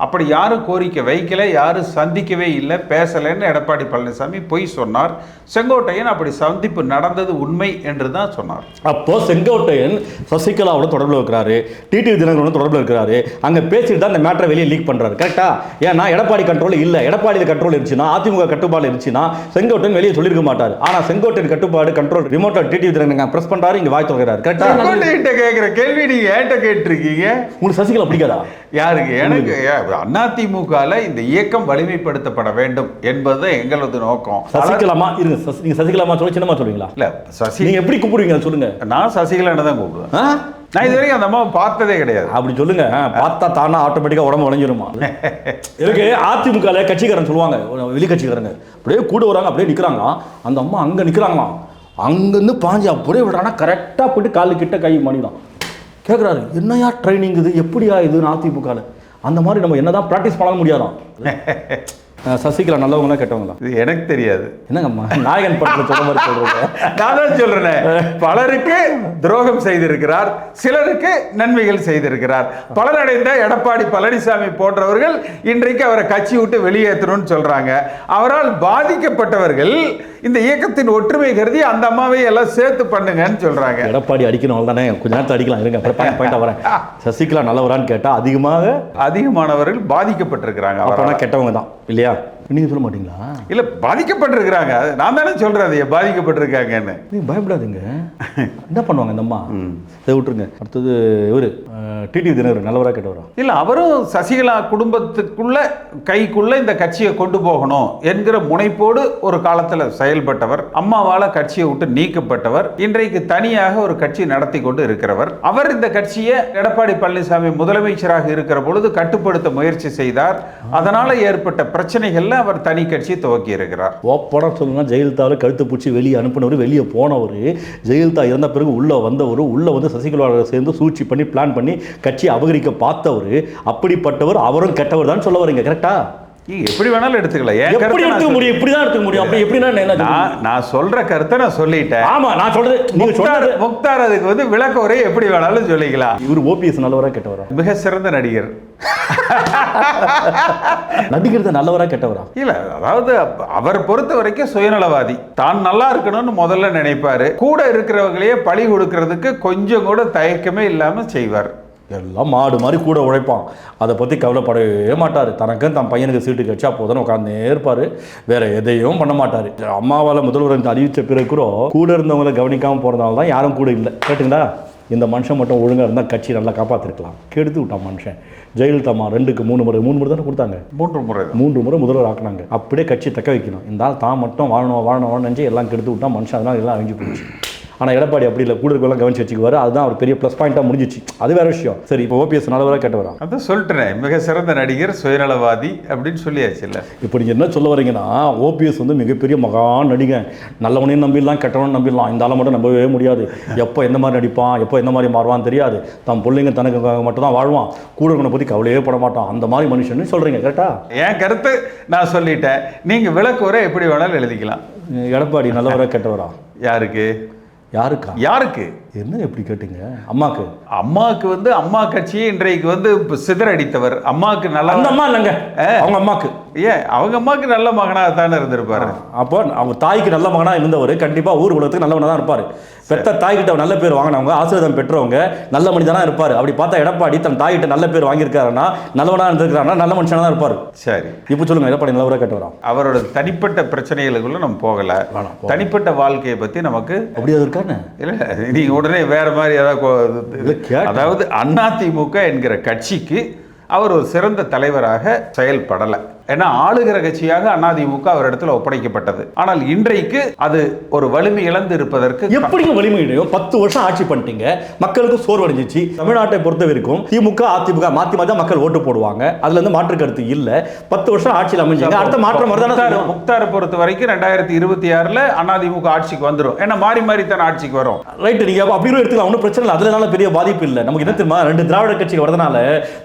அப்படி யாரும் கோரிக்கை வைக்கல, யாரும் சந்திக்கவே இல்லை, பேசலைன்னு எடப்பாடி பழனிசாமி பொய் சொன்னார். செங்கோட்டையன் அப்படி சந்திப்பு நடந்தது உண்மை என்று தான் சொன்னார். அப்போ செங்கோட்டையன் சசிகலாவோட தொடர்பில் இருக்கிறாரு, டிடிவி தினகரனோட தொடர்பில் இருக்கிறாரு. அங்க பேசிட்டு தான் இந்த மேட்டரை வெளியே லீக் பண்றாரு. கரெக்டா? ஏன்னா எடப்பாடி கண்ட்ரோல் இல்ல. எடப்பாடி கண்ட்ரோல் இருந்துச்சுன்னா, அதிமுக கட்டுப்பாடு இருந்துச்சுன்னா செங்கோட்டையன் வெளியே சொல்லிருக்க மாட்டார். ஆனா செங்கோட்டையன் கட்டுப்பாடு கண்ட்ரோல் ரிமோட்டா டிடிவி தினகரன் பிரஸ் பண்றாரு, இங்க வாய் திறக்கிறாரு. கரெக்டா? கேட்கிற கேள்வி நீங்க ஏன்ட்ட கேட்டிருக்கீங்க. உங்களுக்கு சசிகலா பிடிக்காதா? யாருக்கு? எனக்கு அதிமுகல இந்த இயக்கம் வலிமைப்படுத்தப்பட வேண்டும் என்பது எங்களது நோக்கம். சசிகலாமா இருங்க, நீங்க சசிகலாமா சொல்ல சின்னமா சொல்றீங்களா? இல்ல சசி, நீங்க எப்படி கூப்பிடுவீங்க சொல்லுங்க. நான் சசிகலான்னு தான் கூப்பிடுவேன். நான் இது வரைக்கும் அந்த அம்மாவை பார்த்ததே கிடையாது. அப்படி சொல்லுங்க. பார்த்தா தானா ஆட்டோமேட்டிக்கா உடம்பு உடைஞ்சிருமா? இருக்கு அதிமுக கட்சிக்காரன் சொல்லுவாங்க, வெளி கட்சிக்காரங்க அப்படியே கூட வராங்க, அப்படியே நிக்கிறாங்க. அந்த அம்மா அங்க நிக்கிறாங்களாம், அங்கிருந்து பாஞ்சு அப்படியே விடுறாங்கன்னா கரெக்டா போயிட்டு காலு கிட்ட கை மணிதான் கேட்குறாரு. என்னையா ட்ரைனிங் இது, எப்படியா இது அதிமுக? அந்த மாதிரி நம்ம என்னதான் ப்ராக்டிஸ் பண்ண முடியாதான். சசிகலா நல்லவங்களா கெட்டவங்களா? இது எனக்கு தெரியாது. என்னங்கம்மா நாயகன் படத்தில் சொல்ற மாதிரி சொல்றீங்க? நான் தான் சொல்றேன், பலருக்கு துரோகம் செய்திருக்கிறார், சிலருக்கு நன்மைகள் செய்திருக்கிறார். பலனடைந்த எடப்பாடி பழனிசாமி போன்றவர்கள் இன்றைக்கு அவரை கட்சி விட்டு வெளியேற்றணும்னு சொல்றாங்க. அவரால் பாதிக்கப்பட்டவர்கள் இந்த இயக்கத்தின் ஒற்றுமை கருதி அந்த அம்மாவை எல்லாம் சேர்த்து பண்ணுங்கன்னு சொல்றாங்க. எடப்பாடி அடிக்கணும் தானே, கொஞ்ச நேரத்தை அடிக்கலாம். இருங்க பாயிண்டா வரேன். சசிகலா நல்லவரான்னு கேட்டா அதிகமானவர்கள் பாதிக்கப்பட்டிருக்கிறாங்க. அப்பனா கெட்டவங்க தான் இல்லையா? நீங்க சொல்ல மாட்டீங்களா? இல்ல, பாதிக்கப்பட்டிருக்கிறாங்க. நான் தானே சொல்றேன் பாதிக்கப்பட்டிருக்காங்கன்னு. நீங்க பயப்படாதீங்க. என்ன பண்ணுவாங்க இந்த அம்மா? இதை விட்டுருங்க. அடுத்தது இவரு டிடிவி தினகரன் நல்லவரா கெட்டவரா? இல்ல, அவரும் சசிகலா குடும்பத்துக்குள்ள கைக்குள்ள இந்த கட்சியை கொண்டு போகணும் என்கிற முனைப்போடு ஒரு காலத்துல செயல்பட்டவர். அம்மாவால கட்சியை விட்டு நீக்கப்பட்டவர். இன்றைக்கு தனியாக ஒரு கட்சி நடத்தி கொண்டு இருக்கிறவர். அவர் இந்த கட்சியை எடப்பாடி பழனிசாமி முதலமைச்சராக இருக்கிற பொழுது கட்டுப்படுத்த முயற்சி செய்தார். அதனால ஏற்பட்ட பிரச்சனைகள்ல அவர் தனி கட்சி துவக்கி இருக்கிறார். ஓப்பனா சொல்லுங்க, ஜெயலலிதாவில் கழுத்து பூச்சி வெளியே அனுப்பினவர், வெளியே போனவர், ஜெயலலிதா இறந்த பிறகு உள்ள வந்தவர், உள்ள வந்து சசிகலாவோட சேர்ந்து சூழ்ச்சி பண்ணி பிளான் பண்ணி கட்சி அபகரிக்க பார்த்தவர், அப்படிப்பட்டவர் அவரும் கெட்டவர் தான் சொல்ல வரீங்க. கரெக்டா? எப்படி வேணாலும் எடுத்துக்கலாம். எப்படி எடுத்துக்க முடியும்? இப்படிதான் எடுத்துக்க முடியும். அப்படி எப்படின்னா நான் சொல்ற கருத்தை நான் சொல்லிட்டேன். ஆமா, நான் சொல்றது நீங்க சொல்றது முக்தார் அதுக்கு விளக்க உரை எப்படி வேணாலும் சொல்லிக்கலாம். இவர் ஓபிஎஸ் நல்லவரா கெட்டவரா? மிக சிறந்த நடிகர். நடிகர் நல்லவரா கெட்டவரா? இல்ல, அதாவது அவர் பொறுத்த வரைக்கும் சுயநலவாதி. தான் நல்லா இருக்கணும்னு முதல்ல நினைப்பாரு. கூட இருக்கிறவங்களையே பழி கொடுக்கறதுக்கு கொஞ்சம் கூட தயக்கமே இல்லாம செய்வார். எல்லாம் மாடு மாதிரி கூட உழைப்பான். அதை பற்றி கவலைப்படவே மாட்டார். தனக்கும் தன் பையனுக்கு சீட்டு கட்சா போதுன்னு உட்காந்தே இருப்பார். வேற எதையும் பண்ண மாட்டார். அம்மாவால் முதல்வர் அறிவித்த பிறகு கூட இருந்தவங்களை கவனிக்காமல் போகிறதால தான் யாரும் கூட இல்லை. கேட்டுங்களா? இந்த மனுஷன் மட்டும் ஒழுங்காக இருந்தால் கட்சி நல்லா காப்பாற்றிருக்கலாம். கெடுத்து விட்டான் மனுஷன். ஜெயலலிதா 2க்கு 3 முறை தானே கொடுத்தாங்க. 3 முறை முதல்வர் ஆக்குனாங்க. அப்படியே கட்சி தக்க வைக்கணும். இந்த ஆள் தான் மட்டும் வாழணும் நினச்சி எல்லாம் கெடுத்து விட்டான் மனுஷன். அதனால் எல்லாம் அழிஞ்சு போச்சு. ஆனால் எடப்பாடி அப்படி இல்லை, கூட இருக்கலாம் கவனிச்சு வச்சுக்குவார். அதுதான் அவர் பெரிய ப்ளஸ் பாயிண்டாக முடிஞ்சிச்சு. அது வேற விஷயம். சரி, இப்போ ஓபிஎஸ் நல்லவராக கேட்டவரா? அதான் சொல்லிட்டேன், மிக சிறந்த நடிகர், சுயநலவாதி அப்படின்னு சொல்லியாச்சு இல்லை. இப்போ நீங்கள் என்ன சொல்ல வரீங்கன்னா, ஓபிஎஸ் மிகப்பெரிய மகா நடிகன், நல்லவனையும் நம்பிடலாம் கெட்டவனையும் நம்பிடலாம். இந்த ஆளை மட்டும் நம்பவே முடியாது. எப்போ எந்த மாதிரி நடிப்பான், எப்போ எந்த மாதிரி மாறுவான்னு தெரியாது. தன் பிள்ளைங்க தனக்கு மட்டும் தான் வாழ்வான். கூட இருக்கனை பற்றி கவலையே பட மாட்டான். அந்த மாதிரி மனுஷன்னு சொல்கிறீங்க, கரெக்டா? என் கருத்து நான் சொல்லிட்டேன். நீங்கள் விளக்குவரை எப்படி வேணாலும் எழுதிக்கலாம். எடப்பாடி நல்லவராக கேட்டவரா? யாருக்கு யாருக்கு என்ன எப்படி கேட்டீங்க? அம்மாவுக்கு அம்மா கட்சியை இன்றைக்கு சிதறடித்தவர். அம்மாவுக்கு நல்ல அந்த அம்மா இல்லைங்க, அவங்க அம்மாவுக்கு அவங்க அம்மாவுக்கு நல்ல மகனாக தானே இருந்திருப்பாரு. அப்போ அவங்க தாய்க்கு நல்ல மகனாக இருந்தவர் கண்டிப்பாக ஊர் உலகத்துக்கு நல்லவனாக தான் இருப்பார். பெத்த தாய்கிட்ட நல்ல பேர் வாங்கினவங்க, ஆசீர்வாதம் பெற்றவங்க நல்ல மனிதனாக இருப்பார். அப்படி பார்த்தா எடப்பாடி தன் தாய்கிட்ட நல்ல பேர் வாங்கியிருக்காருன்னா, நல்லவனாக இருந்திருக்காருன்னா நல்ல மனுஷனாக தான் இருப்பார். சரி, இப்போ சொல்லுங்க, எடப்பாடி நல்லவராக கேட்டவரா? அவரோட தனிப்பட்ட பிரச்சனைகளுக்குள்ள நம்ம போகல. தனிப்பட்ட வாழ்க்கையை பற்றி நமக்கு அப்படி அது இருக்கானே இல்லை. நீங்க உடனே வேற மாதிரி ஏதாவது, அதாவது அதிமுக என்கிற கட்சிக்கு அவர் ஒரு சிறந்த தலைவராக செயல்படலை. ஏன்னா ஆளுகிற கட்சியாக அதிமுக அவர் இடத்துல ஒப்படைக்கப்பட்டது. ஆனால் இன்றைக்கு அது ஒரு வலிமை இழந்து இருப்பதற்கு எப்படிங்க வலிமை இடையும்? 10 வருஷம் ஆட்சி பண்ணிட்டீங்க, மக்களுக்கு சோர்வடைஞ்சிச்சு. தமிழ்நாட்டை பொறுத்த வரைக்கும் திமுக அதிமுக மாற்றி மாற்றி மக்கள் ஓட்டு போடுவாங்க. அதுல இருந்து மாற்று கருத்து இல்லை. 10 வருஷம் ஆட்சியில் அமைஞ்சாங்க. அடுத்த மாற்றம் முக்தாரை பொறுத்த வரைக்கும் 2026 அதிமுக ஆட்சிக்கு வந்துடும். ஏன்னா மாறி மாறி தான் ஆட்சிக்கு வரும். ரைட், நீங்க அப்படி எடுத்துக்கலாம், ஒன்றும் பிரச்சனை இல்லை. அதனால பெரிய பாதிப்பு இல்லை. நமக்கு என்ன தெரியுமா, 2 திராவிட கட்சிகள் வரதுனால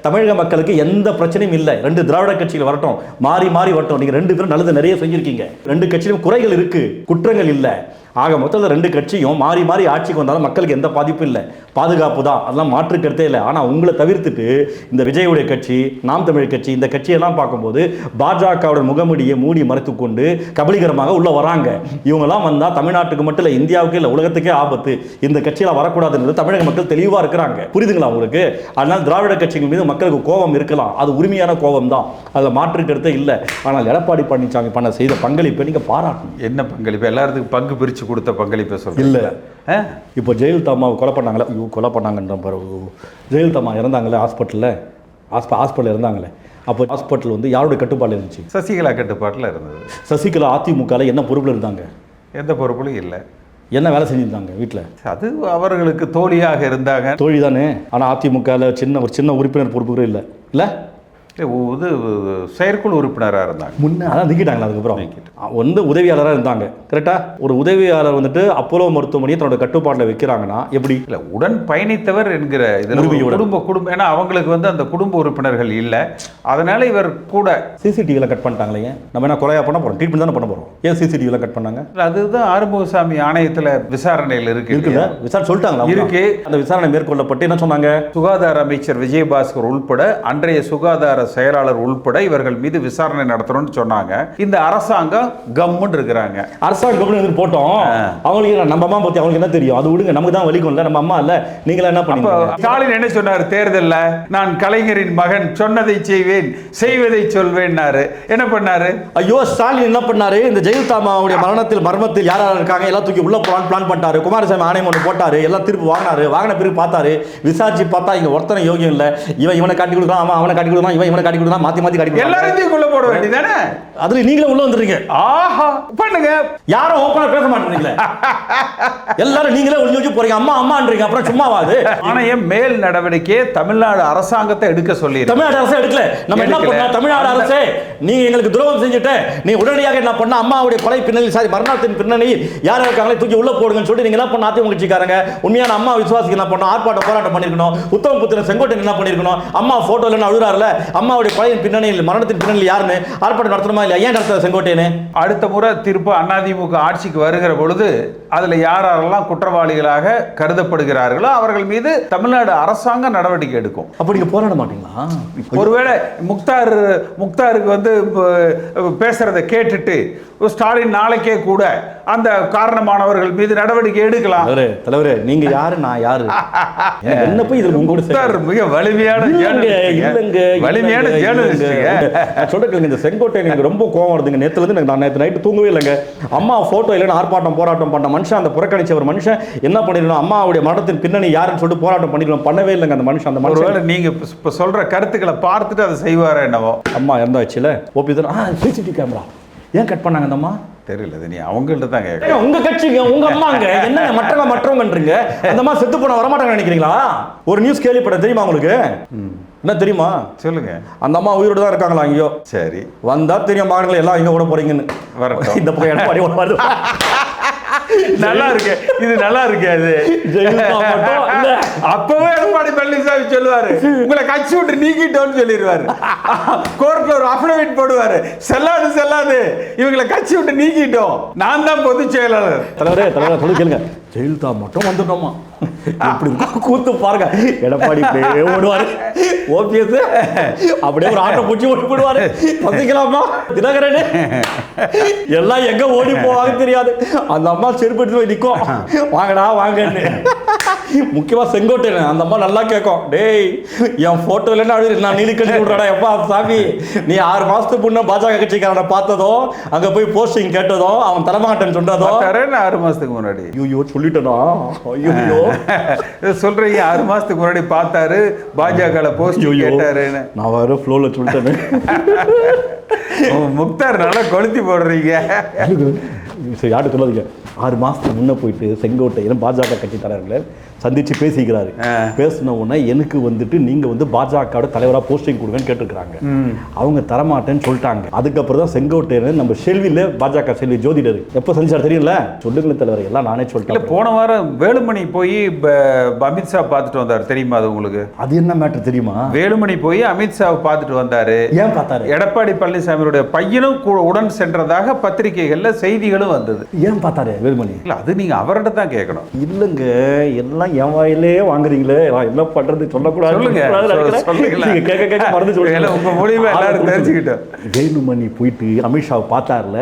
தமிழக மக்களுக்கு எந்த பிரச்சனையும் இல்லை. 2 திராவிட கட்சிகள் வரட்டும், மாறி மாறி வரட்டும். நீங்க 2 பேரும் நல்லது நிறைய செஞ்சிருக்கீங்க. 2 கட்சியிலும் குறைகள் இருக்கு, குற்றங்கள் இல்லை. ஆக மொத்தத்தில் 2 கட்சியும் மாறி மாறி ஆட்சிக்கு வந்தாலும் மக்களுக்கு எந்த பாதிப்பும் இல்லை. பாதுகாப்பு தான், அதெல்லாம் மாற்று கருத்தே இல்லை. ஆனால் உங்களை தவிர்த்துட்டு இந்த விஜயுடைய கட்சி, நாம் தமிழ் கட்சி, இந்த கட்சியெல்லாம் பார்க்கும்போது பாஜகவோட முகமுடியை மூடி மறைத்துக்கொண்டு கபலீகரமாக உள்ள வராங்க. இவங்கெல்லாம் வந்தால் தமிழ்நாட்டுக்கு மட்டும் இல்லை, இந்தியாவுக்கு இல்லை, உலகத்துக்கே ஆபத்து. இந்த கட்சியெல்லாம் வரக்கூடாதுன்றது தமிழக மக்கள் தெளிவாக இருக்கிறாங்க. புரியுதுங்களா உங்களுக்கு? அதனால் திராவிட கட்சிகள் மீது மக்களுக்கு கோபம் இருக்கலாம், அது உரிமையான கோபம் தான், அதில் மாற்று கருத்தே இல்லை. ஆனால் எடப்பாடி பழனிசாமி செய்த பங்களிப்பை நீங்கள் பாராட்டணும். என்ன பங்களிப்பு? எல்லாத்துக்கும் பங்கு பிரித்து கொடுத்த பங்களிப்பை சொல்ல இல்லை. இப்போ ஜெயலலிதா அம்மாவை கொலை பண்ணாங்கன்ற பிறகு ஜெயலலிதா அம்மா இறந்தாங்களே ஹாஸ்பிட்டலில் இருந்தாங்களே, அப்போ ஹாஸ்பிட்டல் யாருடைய கட்டுப்பாட்டில் இருந்துச்சு? சசிகலா கட்டுப்பாட்டில் இருந்தது. சசிகலா அதிமுகவில் என்ன பொறுப்பில் இருந்தாங்க? எந்த பொறுப்புலையும் இல்லை. என்ன வேலை செஞ்சுருந்தாங்க வீட்டில்? அது அவர்களுக்கு தோழியாக இருந்தாங்க. தோழி தானே. ஆனால் அதிமுகவில் ஒரு சின்ன உறுப்பினர் பொறுப்புகளும் இல்லை இல்லை இது செயற்குழு உறுப்பினராக இருந்தாங்க. முன்னே அதான் நீக்கிட்டாங்களா? அதுக்கப்புறம் உதவியாளராக இருந்தாங்க. கரெக்டாக ஒரு உதவியாளர் அப்போலோ மருத்துவமனையை தன்னோட கட்டுப்பாட்டில் வைக்கிறாங்கன்னா எப்படி? இல்லை, உடன் பயணித்தவர் என்கிற இதில் குடும்பம், ஏன்னா அவங்களுக்கு அந்த குடும்ப உறுப்பினர்கள் இல்லை. அதனால இவர் கூட சிசிடிவியில் கட் பண்ணிட்டாங்களே. நம்ம என்ன கொலையா பண்ண போகிறோம்? ட்ரீட்மெண்ட் தானே பண்ண போகிறோம். ஏன் சிசிடிவியில் கட் பண்ணாங்க? அதுதான் ஆறுமுகசாமி ஆணையத்தில் விசாரணையில் இருக்குல்ல. விசாரணை சொல்லிட்டாங்களா? இருக்கு. அந்த விசாரணை மேற்கொள்ளப்பட்டு என்ன சொன்னாங்க? சுகாதார அமைச்சர் விஜயபாஸ்கர் உள்பட அன்றைய சுகாதார செயலாளர் உள்பட இவர்கள் மீது விசாரணை நடத்தணும்னு சொன்னாங்க. இந்த அரசாங்கம் கம்முன்னு இருக்கிறாங்க. அரசாங்கம் போட்டோம். அவங்களுக்கு நம்ம அம்மா பத்தி அவங்களுக்கு என்ன தெரியும்? அது விடுங்க, நமக்கு தான் வலிக்கும்ல, நம்ம அம்மா இல்ல. நீங்களா என்ன பண்ணீங்க? ஸ்டாலின் என்ன சொன்னார் தேர்தல்ல? நான் கலைஞரின் மகன், சொன்னதை செய்வேன், செய்வதை சொல்வேன்னாரு. என்ன பண்ணாரு? ஐயோ, ஸ்டாலின் என்ன பண்ணாரு? இந்த ஜெயலலிதா அம்மாவுடைய மரணத்தில் யார் யார் இருக்காங்க எல்லாம் தூக்கி உள்ள பிளான் பண்ணிட்டாரு. குமாரசாமி ஆணையம் ஒன்று போட்டாரு, எல்லாம் திருப்பி வாங்கின பிறகு பார்த்தாரு, விசாரிச்சு பார்த்தா இங்க ஒருத்தனை யோகியம் இல்லை. இவனை காட்டி கொடுக்கலாம், அவனை காட்டி கொடுக்கலாம், இவனை காட்டி கொடுக்கலாம், மாத்தி காட்டி எல்லாரையும் உள்ள போட வேண்டியதானே. அதுல நீங்களே உள்ள வந்துறீங்க. ஆஹா, பண்ணுங்க. யாரும் ஓப்பனா பேச மாட்டீங்களே. எல்லாரும் நீங்களே ஒளிஞ்சு போறீங்க. அம்மான்றீங்க, அப்புறம் சும்மாவாது. ஆணையம் மேல் நடவடிக்கை தமிழ்நாடு அரசாங்கத்தை எடுக்க சொல்லி. தமிழ்நாடு அரசு எடுக்கல. நம்ம என்ன பண்ணோம்? தமிழ்நாடு அரசே, நீங்க எங்களுக்கு துரோகம் செஞ்சுட்டு நீ உடனடியாக என்ன பண்ண? அம்மாவுடைய கொலை பின்னணி, மரணத்தின் பின்னணி யார் இருக்காங்களே தூக்கி உள்ள போடுங்கன்னு சொல்லி நீங்க என்ன பண்ண? அதிமுக கட்சிக்காரங்க உண்மையான அம்மா விசுவாசிக்கு என்ன பண்ணோம்? ஆர்ப்பாட்டம் போராட்டம் பண்ணிருக்கணும். உத்தம புத்திரன் செங்கோட்டையன் என்ன பண்ணிருக்கணும்? அம்மா போட்டோல அழுறாருல, அம்மாவுடைய கொலையின் பின்னணியில், மரணத்தின் பின்னணியில் யாருன்னு ஆர்ப்பாட்டம் நடத்தணுமா இல்லையா? ஏன் நடத்த செங்கோட்டையனே? அடுத்த முறை திரும்ப அதிமுக ஆட்சிக்கு வருகிற பொழுது அதுல யாரெல்லாம் குற்றவாளிகளாக கருதப்படுகிறார்களோ அவர்கள் மீது தமிழ்நாடு அரசாங்கம் நடவடிக்கை எடுக்கும். அப்ப நீங்க போராட மாட்டீங்களா? ஒருவேளை முக்தாருக்கு பேசுறதை கேட்டுட்டு ஸ்டாலின் நாளைக்கே கூட அந்த காரணமானவர்கள் மீது நடவடிக்கை எடுக்கலாம். தலைவரே நீங்க யாரு நான் யாரு என்ன போய் இதுல உங்க கூட மிக வலிமையான வலிமையான சொல்றேன். இந்த செங்கோட்டை எனக்கு ரொம்ப கோவம் வருதுங்க. நேத்துல இருந்து நான் நேற்று நைட்டு தூங்கவே இல்லைங்க. அம்மா போட்டோ இல்லைன்னு ஆர்ப்பாட்டம் போராட்டம் பண்ண மனுஷன், அந்த புறக்கணிச்ச ஒரு மனுஷன் என்ன பண்ணிடணும், அம்மாவுடைய மரணத்தின் பின்னணி யாருன்னு சொல்லிட்டு போராட்டம் பண்ணிடணும், பண்ணவே இல்லைங்க அந்த மனுஷன். அந்த மனுஷன் நீங்க இப்ப சொல்ற கருத்துக்களை பார்த்துட்டு அதை செய்வாரா என்னவோ. அம்மா இருந்தாச்சுல ஓபி தான் சிசிடிவி கேமரா ஏன் கட் பண்ணாங்க அந்த அம்மா தெரியல. நீ அவங்கள்ட்ட தான் கேட்க. உங்க கட்சிங்க உங்க அம்மாங்க என்ன மற்றவங்கன்றீங்க. அந்த அம்மா செத்து போன வரமாட்டாங்க நினைக்கிறீங்களா? ஒரு நியூஸ் கேள்விப்பட்ட தெரியுமா உங்களுக்கு? என்ன தெரியுமா சொல்லுங்க. அந்த அம்மா உயிரோடு தான் இருக்காங்களா? அங்கேயோ சரி வந்தா தெரியும் மகன்களை எல்லாம் இங்க கூட போறீங்கன்னு வரட்டும். இந்த பக்கம் எடப்பாடி வருது. நல்லா இருக்கு, இது நல்லா இருக்கு. அது அப்பவே எடப்பாடி பழனிசாமி சொல்லுவாரு, உங்களை கட்சி விட்டு நீக்கிட்டோன்னு சொல்லிடுவாரு. கோர்ட்ல ஒரு அஃபிடவிட் போடுவாரு, செல்லாது இவங்களை கட்சி விட்டு நீக்கிட்டோம், நான் தான் பொதுச் செயலாளர். தலைவரே சொல்லி கேளுங்க. ஜெயலலிதா மட்டும் வந்துட்டோமா இப்படி கூத்து பாருங்க. எடப்பாடி ஓடுவாரு, ஓபிஎஸ் அப்படியே ஒரு ஆட்டோ பூச்சி ஓடி போடுவாரு. சந்திக்கலாமா தினகரன் எல்லாம் எங்க ஓடி போவாங்க தெரியாது. அந்த அம்மா செருப்பு எடுத்து போய் நிற்கும், வாங்கடா வாங்கன்னு. முக்கியமா செங்கோட்டையன் அந்த அம்மா நல்லா கேட்கும், டேய் என் போட்டோ இல்லைன்னா நான் நீலி கட்டி விடுறா. எப்பா சாமி நீ 6 மாசத்துக்கு முன்ன பாஜக கட்சிக்காரனை பார்த்ததும் அங்க போய் போஸ்டிங் கேட்டதும் அவன் தரமாட்டேன்னு சொன்னதும் 6 மாசத்துக்கு முன்னாடி ஐயோ சொல்லிட்டேனா ஐயோ சொல்றீங்க. 6 மாசத்துக்கு முன்னாடி பார்த்தாரு, பாஜக போஸ்ட் கேட்டாருன்னு. நான் வர ஃப்ளோல சொல்லிட்டேன்னு முக்தார் நல்லா கொளுத்தி போடுறீங்க. சரி யார்ட்டு சொல்லாதீங்க. 6 மாசத்துக்கு முன்ன போயிட்டு செங்கோட்டையன் பாஜக கட்சி தலைவர்களை சந்திச்சு பேசிக்கிறாரு. பேசின உடனே எனக்கு வந்துட்டு நீங்க வந்து பாஜக தலைவரா போஸ்டிங் கொடுங்கன்னு கேட்டிருக்காங்க. அவங்க தரமாட்டேன்னு சொல்லிட்டாங்க. அதுக்கப்புறம் தான் செங்கோட்டையன் நம்ம செல்வியில பாஜக செல்வி ஜோதிடர் எப்ப சந்திச்சார் தெரியல. சொல்லுங்க தலைவர் எல்லாம் நானே சொல்லிட்டேன். போன வாரம் வேலுமணி போய் அமித்ஷா பார்த்துட்டு வந்தார் தெரியுமா? அது உங்களுக்கு அது என்ன மேட்டர் தெரியுமா? வேலுமணி போய் அமித்ஷாவை பார்த்துட்டு வந்தாரு. ஏன் பார்த்தாரு? எடப்பாடி பழனிசாமியுடைய பையனும் உடன் சென்றதாக பத்திரிகைகள்ல செய்திகளும் வந்தது. ஏன் பார்த்தாரு வேலுமணி? இல்ல அது நீங்க அவர்கிட்ட தான் கேட்கணும். இல்லங்க எல்லாம் என் வாயிலே வாங்குறீங்களே, என்ன பண்றது சொல்லக்கூடாது. உங்க மூலியமா எல்லாரும் தெரிஞ்சுக்கிட்டோம். வேலுமணி போயிட்டு அமித்ஷாவை பார்த்தார்ல,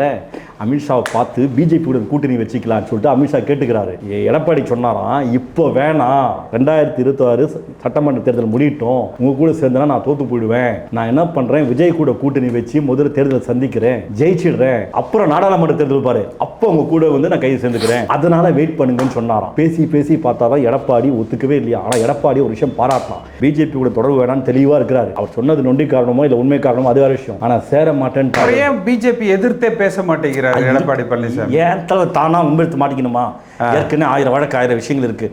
அமித்ஷாவை பார்த்து பிஜேபியுடன் கூட்டணி வச்சுக்கலாம்னு சொல்லிட்டு அமித்ஷா கேட்டுக்கிறாரு. எடப்பாடி சொன்னாராம், இப்போ வேணாம் 2026 சட்டமன்ற தேர்தல் முடியட்டும், உங்க கூட சேர்ந்தனா நான் தோத்து போயிடுவேன், நான் என்ன பண்றேன் விஜய் கூட கூட்டணி வச்சு முதல்ல தேர்தல் சந்திக்கிறேன், ஜெயிச்சிடுறேன், அப்புறம் நாடாளுமன்ற தேர்தல் பாரு அப்போ உங்க கூட வந்து நான் கையை சேர்ந்துக்கிறேன், அதனால வெயிட் பண்ணுங்கன்னு சொன்னாராம். பேசி பார்த்தாதான் எடப்பாடி ஒத்துக்கவே இல்லையா. ஆனா எடப்பாடி ஒரு விஷயம் பாராட்டலாம், பிஜேபி கூட தொடர்பு வேணாம்னு தெளிவா இருக்கிறாரு. அவர் சொன்னது நொண்டி காரணமோ இல்ல உண்மை காரணமோ அது வேற விஷயம். ஆனா சேர மாட்டேன். ஏன் பிஜேபி எதிர்த்தே பேச மாட்டேங்கிறார் எடப்பாடி பழனிசாமி? ஏன் தலைவர் தானா முன்பெடுத்து மாட்டிக்கணுமா? ஏற்கனவே 1000 வழக்கு 1000 விஷயங்கள் இருக்கு.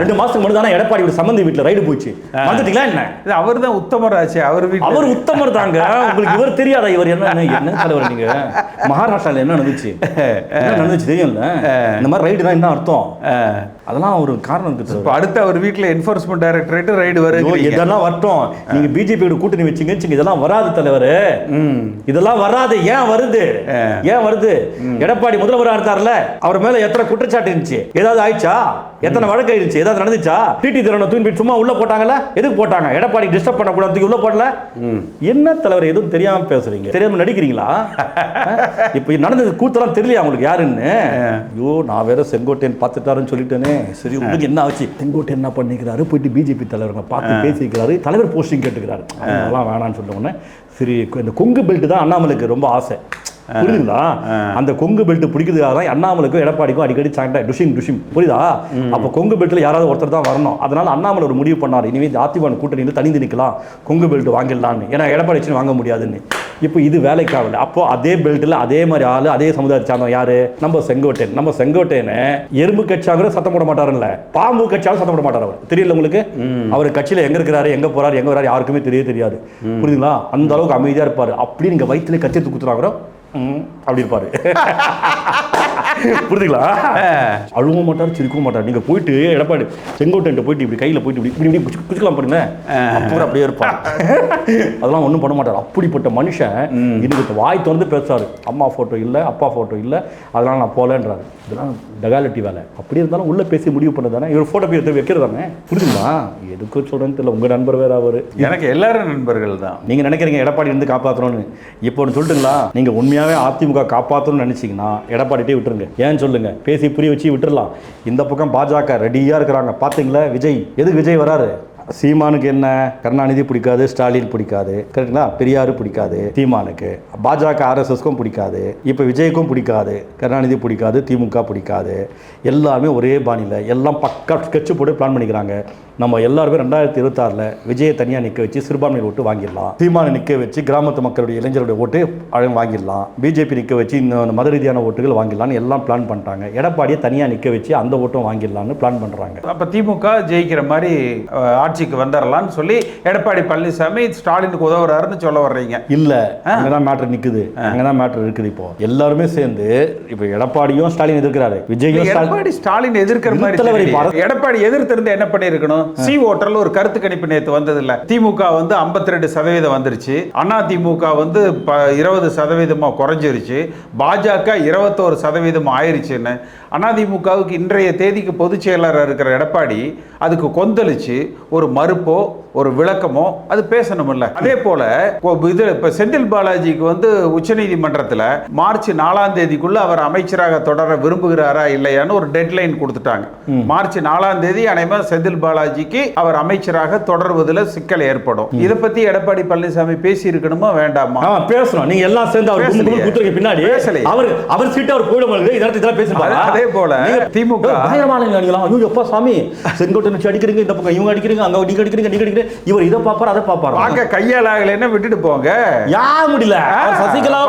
2 மாசத்துக்கு முன்னாடி தானே எடப்பாடி சம்பந்தி வீட்டுல ரைடு போச்சு, வந்துட்டீங்களா என்ன? அவர் தான் உத்தமர் ஆச்சு. அவர் உத்தமர் தாங்க. உங்களுக்கு இவர் தெரியாதா? இவர் என்ன தலைவர்? நீங்க மகாராஷ்டிரால என்ன நடந்துச்சு தெரியும்ல. இந்த மாதிரி ரைடு தான் என்ன அர்த்தம்? அதெல்லாம் ஒரு காரணம் இருக்கு. அடுத்து அவர் வீட்டுல என்ஃபோர்ஸ்மெண்ட் டைரக்டரேட் ரைடு வருது. இதெல்லாம் வரட்டும். நீங்க பிஜேபியோட கூட்டணி வச்சீங்க, இதெல்லாம் வராது தலைவர். இதெல்லாம் வராது. ஏன் வருது? எடப்பாடி முதல்வராக இருந்தார்ல, அவர் மேல எத்தனை குற்றச்சாட்டு இருந்துச்சு? ஏதாவது ஆயிடுச்சா? எத்தனை வழக்கு இருந்துச்சு? ஏதாவது நடந்துச்சா? டிடி திறனை தூக்கி சும்மா உள்ள போட்டாங்கல்ல, எதுக்கு போட்டாங்க? எடப்பாடி டிஸ்டர்ப் பண்ண கூடாது உள்ள போடல. என்ன தலைவர் எதுவும் தெரியாம பேசுறீங்க? தெரியாம நடிக்கிறீங்களா? இப்ப நடந்தது கூத்தெல்லாம் தெரியலையா உங்களுக்கு யாருன்னு? ஐயோ நான் வேற செங்கோட்டையன் பார்த்துட்டாருன்னு சொல்லிட்டேனே. சரி உங்களுக்கு என்ன ஆச்சு? செங்கோட்டையன் என்ன பண்ணிக்கிறாரு? போயிட்டு பிஜேபி தலைவர்களை பார்த்து பேசிக்கிறாரு, தலைவர் போஸ்டிங் கேட்டுக்கிறாரு. அதெல்லாம் வேணான்னு சொன்ன உடனே சரி இந்த கொங்கு பெல்ட் தான் அண்ணாமலைக்கு ரொம்ப ஆசை, புரியுதுங்களா? அந்த கொங்கு பெல்ட் பிடிக்கிறதுக்காக தான் அண்ணாமலைக்கும் எடப்பாடிக்கும் அடிக்கடி சண்டை, டுஷிம் புரியுதா? அப்ப கொங்கு பெல்ட்ல யாராவது ஒருத்தர் தான் வரணும். அதனால அண்ணாமலை ஒரு முடிவு பண்ணார், இனிமே அதிமுக கூட்டணியில் தனிந்து நிற்கலாம், கொங்கு பெல்ட் வாங்கிடலான்னு. ஏன்னா எடப்பாடி வாங்க முடியாதுன்னு. இப்போ இது வேலைக்காகல. அப்போ அதே பெல்ட்ல அதே மாதிரி ஆளு, அதே சமுதாயத்தை சார்ந்தவங்க யாரு? நம்ம செங்கோட்டையன் எறும்பு கட்சியாக சத்தம் போட மாட்டாருல்ல, பாம்பு கட்சியாக சத்தம் போட மாட்டார். அவர் தெரியல உங்களுக்கு? அவர் கட்சியில எங்க இருக்கிறாரு, எங்க போறாரு, எங்க வராரு யாருக்குமே தெரியாது. புரியுதுங்களா? அந்த அளவுக்கு அமைதியா இருப்பாரு. அப்படி நீங்க வயிற்றுல கத்தி குத்துறாங்க அப்படி இருப்பாரு. புரியுதுங்களா? அழுவ மாட்டார், சிரிக்கவும் மாட்டார். நீங்க போயிட்டு எடப்பாடி செங்கோட்டையன் போயிட்டு இப்படி கையில போயிட்டு இப்படி இப்படி குச்சிக்கலாம் பாருங்க, அப்புறம் அப்படியே இருப்பார். அதெல்லாம் ஒன்றும் பண்ண மாட்டார். அப்படிப்பட்ட மனுஷன் இன்னைக்கு வாய் திறந்து பேசுறாரு. அம்மா போட்டோ இல்லை, அப்பா போட்டோ இல்லை, அதனால நான் போகலன்றாரு. இதெல்லாம் டெகாலிட்டி வேலை. அப்படி இருந்தாலும் உள்ள பேசி முடிவு பண்ணதானே இவர் போட்டோ போய் வைக்கிறதானே. புரியுதுங்களா? எதுக்கு சொல்றேன்னு தெரியல. உங்க நண்பர் வேற அவரு, எனக்கு எல்லாரும் நண்பர்கள் தான். நீங்க நினைக்கிறீங்க எடப்பாடி இருந்து காப்பாற்றணும்னு. இப்போ ஒன்று சொல்லிட்டுங்களா, நீங்க உண்மையாவே அதிமுக காப்பாற்றணும்னு நினைச்சீங்கன்னா எடப்பாடிட்டே விட்டுருங்க. ஏன்னு சொல்லுங்க, பேசி புரிய வச்சு விட்டுறலாம். இந்த பக்கம் பாஜக ரெடியா இருக்கிறாங்க. பாத்தீங்களா விஜய், எதுக்கு விஜய் வராரு? சீமானுக்கு என்ன, கருணாநிதி பிடிக்காது, ஸ்டாலின் பிடிக்காது, கரெக்டுங்களா? பெரியாரு பிடிக்காது சீமானுக்கு, பாஜக ஆர்எஸ்எஸ்க்கும் பிடிக்காது, இப்போ விஜய்க்கும் பிடிக்காது, கருணாநிதி பிடிக்காது, திமுக பிடிக்காது. எல்லாமே ஒரே பாணியில் எல்லாம் பக்கா ஸ்கெட்சு போட்டு பிளான் பண்ணிக்கிறாங்க. நம்ம எல்லாருமே 2026 விஜயை தனியாக நிற்க வச்சு சிறுபான்மை ஓட்டு வாங்கிடலாம், சீமானை நிற்க வச்சு கிராமத்து மக்களுடைய இளைஞருடைய ஓட்டு வாங்கிடலாம், பிஜேபி நிற்க வச்சு இந்த மத ரீதியான ஓட்டுகள் வாங்கிடலான்னு எல்லாம் பிளான் பண்ணிட்டாங்க. எடப்பாடியை தனியாக நிற்க வச்சு அந்த ஓட்டும் வாங்கிடலான்னு பிளான் பண்ணுறாங்க. அப்போ திமுக ஜெயிக்கிற மாதிரி ஆட்சிக்கு வந்துடலான்னு சொல்லி எடப்பாடி பழனிசாமி ஸ்டாலினுக்கு உதவுறாருன்னு சொல்ல வர்றீங்க? இல்ல, அங்கதான் மேட்டர் நிக்குது, அங்கதான் மேட்டர் இருக்குது. இப்போ எல்லாருமே சேர்ந்து இப்போ எடப்பாடியும் ஸ்டாலின் எதிர்க்கிறாரு, விஜயும் எடப்பாடி ஸ்டாலின் எதிர்க்கிற மாதிரி. எடப்பாடி எதிர்த்திருந்து என்ன பண்ணிருக்கணும்? சி ஓட்டர்ல ஒரு கருத்து கணிப்பு நேத்து வந்தது இல்ல, திமுக வந்து 52% வந்துருச்சு, அண்ணா திமுக வந்து 20% குறைஞ்சிருச்சு, பாஜக 21% ஆயிருச்சுன்னு. அதிமுகவுக்கு இன்றைய தேதிக்கு பொதுச் செயலாளர் இருக்கிற எடப்பாடி அதுக்கு கொந்தளிச்சு ஒரு மறுப்போ ஒரு விளக்கமோ அது பேசணும்ல. அதே போல இது இப்ப செந்தில் பாலாஜிக்கு வந்து உச்சநீதிமன்றத்தில் மார்ச் 4ஆம் தேதிக்குள்ள அவர் அமைச்சராக தொடர விரும்புகிறாரா இல்லையான்னு ஒரு டெட்லைன் கொடுத்துட்டாங்க. மார்ச் 4ஆம் தேதி அனைவரும் செந்தில் பாலாஜிக்கு அவர் அமைச்சராக தொடர்வதில் சிக்கல் ஏற்படும். இதை பத்தி எடப்பாடி பழனிசாமி பேசி இருக்கணுமா வேண்டாமா? பேசணும். நீங்க எல்லாம் சேர்ந்து அவர் பின்னாடி அவர் சீட்டை அவர் போயிடும். இதெல்லாம் பேசுறாங்க. அதே போல திமுக பயங்கரமான சாமி செங்கோட்டை வச்சு அடிக்கிறீங்க, இந்த பக்கம் இவங்க அடிக்கிறீங்க, அங்க நீங்க அடிக்கிறீங்க, நீங்க அடிக்கிறீங்க, இவர் இதை பாப்பாரு அதை பாப்பாரு. பார்க்க கையாளாகல என்ன விட்டுட்டு போங்க, யா முடியல. சசிகலா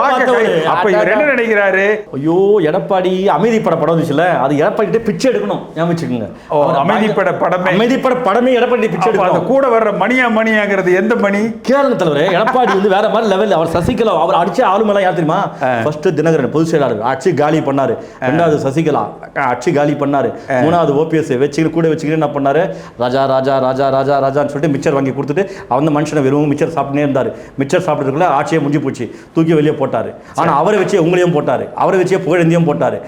அப்ப இவர் என்ன நினைக்கிறாரு? ஐயோ எடப்பாடி அமைதிப்பட படம் வந்துச்சுல, அது எடப்பாடி பிச்சை எடுக்கணும். ஞாபகம் அமைதிப்பட படமே, அமைதிப்பட படமே எடப்பாடி பிச்சை எடுக்கணும். அது கூட வர்ற மணியாங்கிறது எந்த மணி? கேளுங்க தலைவரே, எடப்பாடி வந்து வேற மாதிரி லெவல். அவர் சசிகலா அவர் அடிச்ச ஆளுமெல்லாம் யார் தெரியுமா? ஃபர்ஸ்ட் தினகரன் பொதுச் செயலாளர் அடிச்சு காலி பண்ணாரு, ரெண்டாவது சசிகலா அடிச்சு காலி பண்ணாரு, மூணாவது ஓபிஎஸ் வச்சுக்கிட்டு கூட வச்சுக்கிட்டு என்ன பண்ணாரு, ராஜா ராஜா ராஜா ராஜா ராஜான்னு சொல்லிட்டு மிச்சர் வாங்கி கொடுத்துட்டு அந்த மனுஷனை வெறும் மிச்சர் சாப்பிட்டே இருந்தாரு. மிச்சர் சாப்பிட்றதுக்குள்ள ஆட்சியே முடிஞ்சு போச்சு, தூக்கி வெளியே போட்டாரு. ஆனா அவரை வச்சு உங்களையும் போட்டாரு, அவரை வச்சே புகழேந்தியும் போட்டாரு,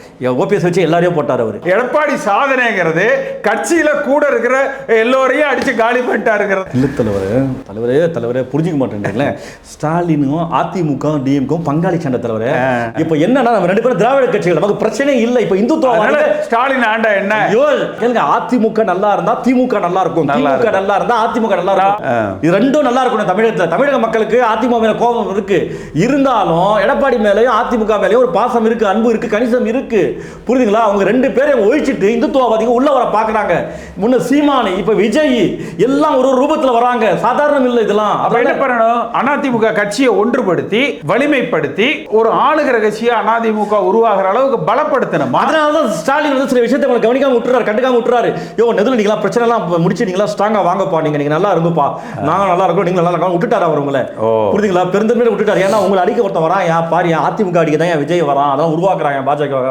ஓபிஎஸ் வச்சு எல்லாரையும் போட்டாரு. அவர் எடப்பாடி சாதனைங்கிறது கட்சியில கூட இருக்கிற எல்லோரையும் அடிச்சு காலி பண்ணிட்டாருங்கிறது இல்ல தலைவரே. தலைவரே புரிஞ்சுக்க மாட்டேங்கிறீங்களே, ஸ்டாலினும் அதிமுக டிஎம்கும் பங்காளி சண்டை தலைவரே. இப்ப என்னன்னா நம்ம ரெண்டு பேரும் திராவிட கட்சிகள், நமக்கு பிரச்சனை இல்லை. இப்ப இந்துத்துவ ஸ்டாலின் ஆண்டா என்ன? அதிமுக நல்லா இருந்தா திமுக நல்லா இருக்கும், திமுக நல்லா இருந்தா அதிமுக நல்லா இருக்கும். இது ரெண்டும் நல்லா இருக்கும். தமிழகத்துல தமிழக மக்களுக்கு அதிமுக மேல கோபம் இருக்கு, இருந்தாலும் எடப்பாடி மேலயும் அதிமுக மேலயும் ஒரு பாசம் இருக்கு, அன்பு இருக்கு, கணிசம் இருக்கு. புரியுதுங்களா? அவங்க ரெண்டு பேரையும் ஒழிச்சிட்டு இந்துத்துவவாதிகள் உள்ள வர பாக்குறாங்க. முன்ன சீமானி, இப்ப விஜய் எல்லாம் ஒரு ரூபத்துல வராங்க. சாதாரணம் இல்லை இதெல்லாம். அப்ப என்ன பண்ணணும்? அதிமுக கட்சியை ஒன்றுபடுத்தி வலிமைப்படுத்தி ஒரு ஆளுகிற கட்சியை அதிமுக உருவாகிற அளவுக்கு பலப்படுத்தணும். அதனாலதான் ஸ்டாலின் வந்து சில விஷயத்தை கவனிக்காம விட்டுறாரு, கண்டுக்காம விட்டுறாரு. யோ நெதுல நீங்களா பிரச்சனை எல்லாம் முடிச்சு நீங்களா ஸ்ட்ராங்கா வாங்கப்பா, நீங்க நல்லா இருங்கப்பா, நாங்க நல்லா இருக்கோம், நீங்க நல்லா இருக்கோம் விட்டுட்டாரு அவர் உங்களை. புரியுதுங்களா? பெருந்தன்மையில விட்டுட்டாரு. ஏன்னா உங்களை அடிக்க ஒருத்தன் வரான், யா பாரு அதிமுக அடிக்க தான் விஜய் வரான், அதெல்லாம் உருவாக்குறாங்க பாஜக.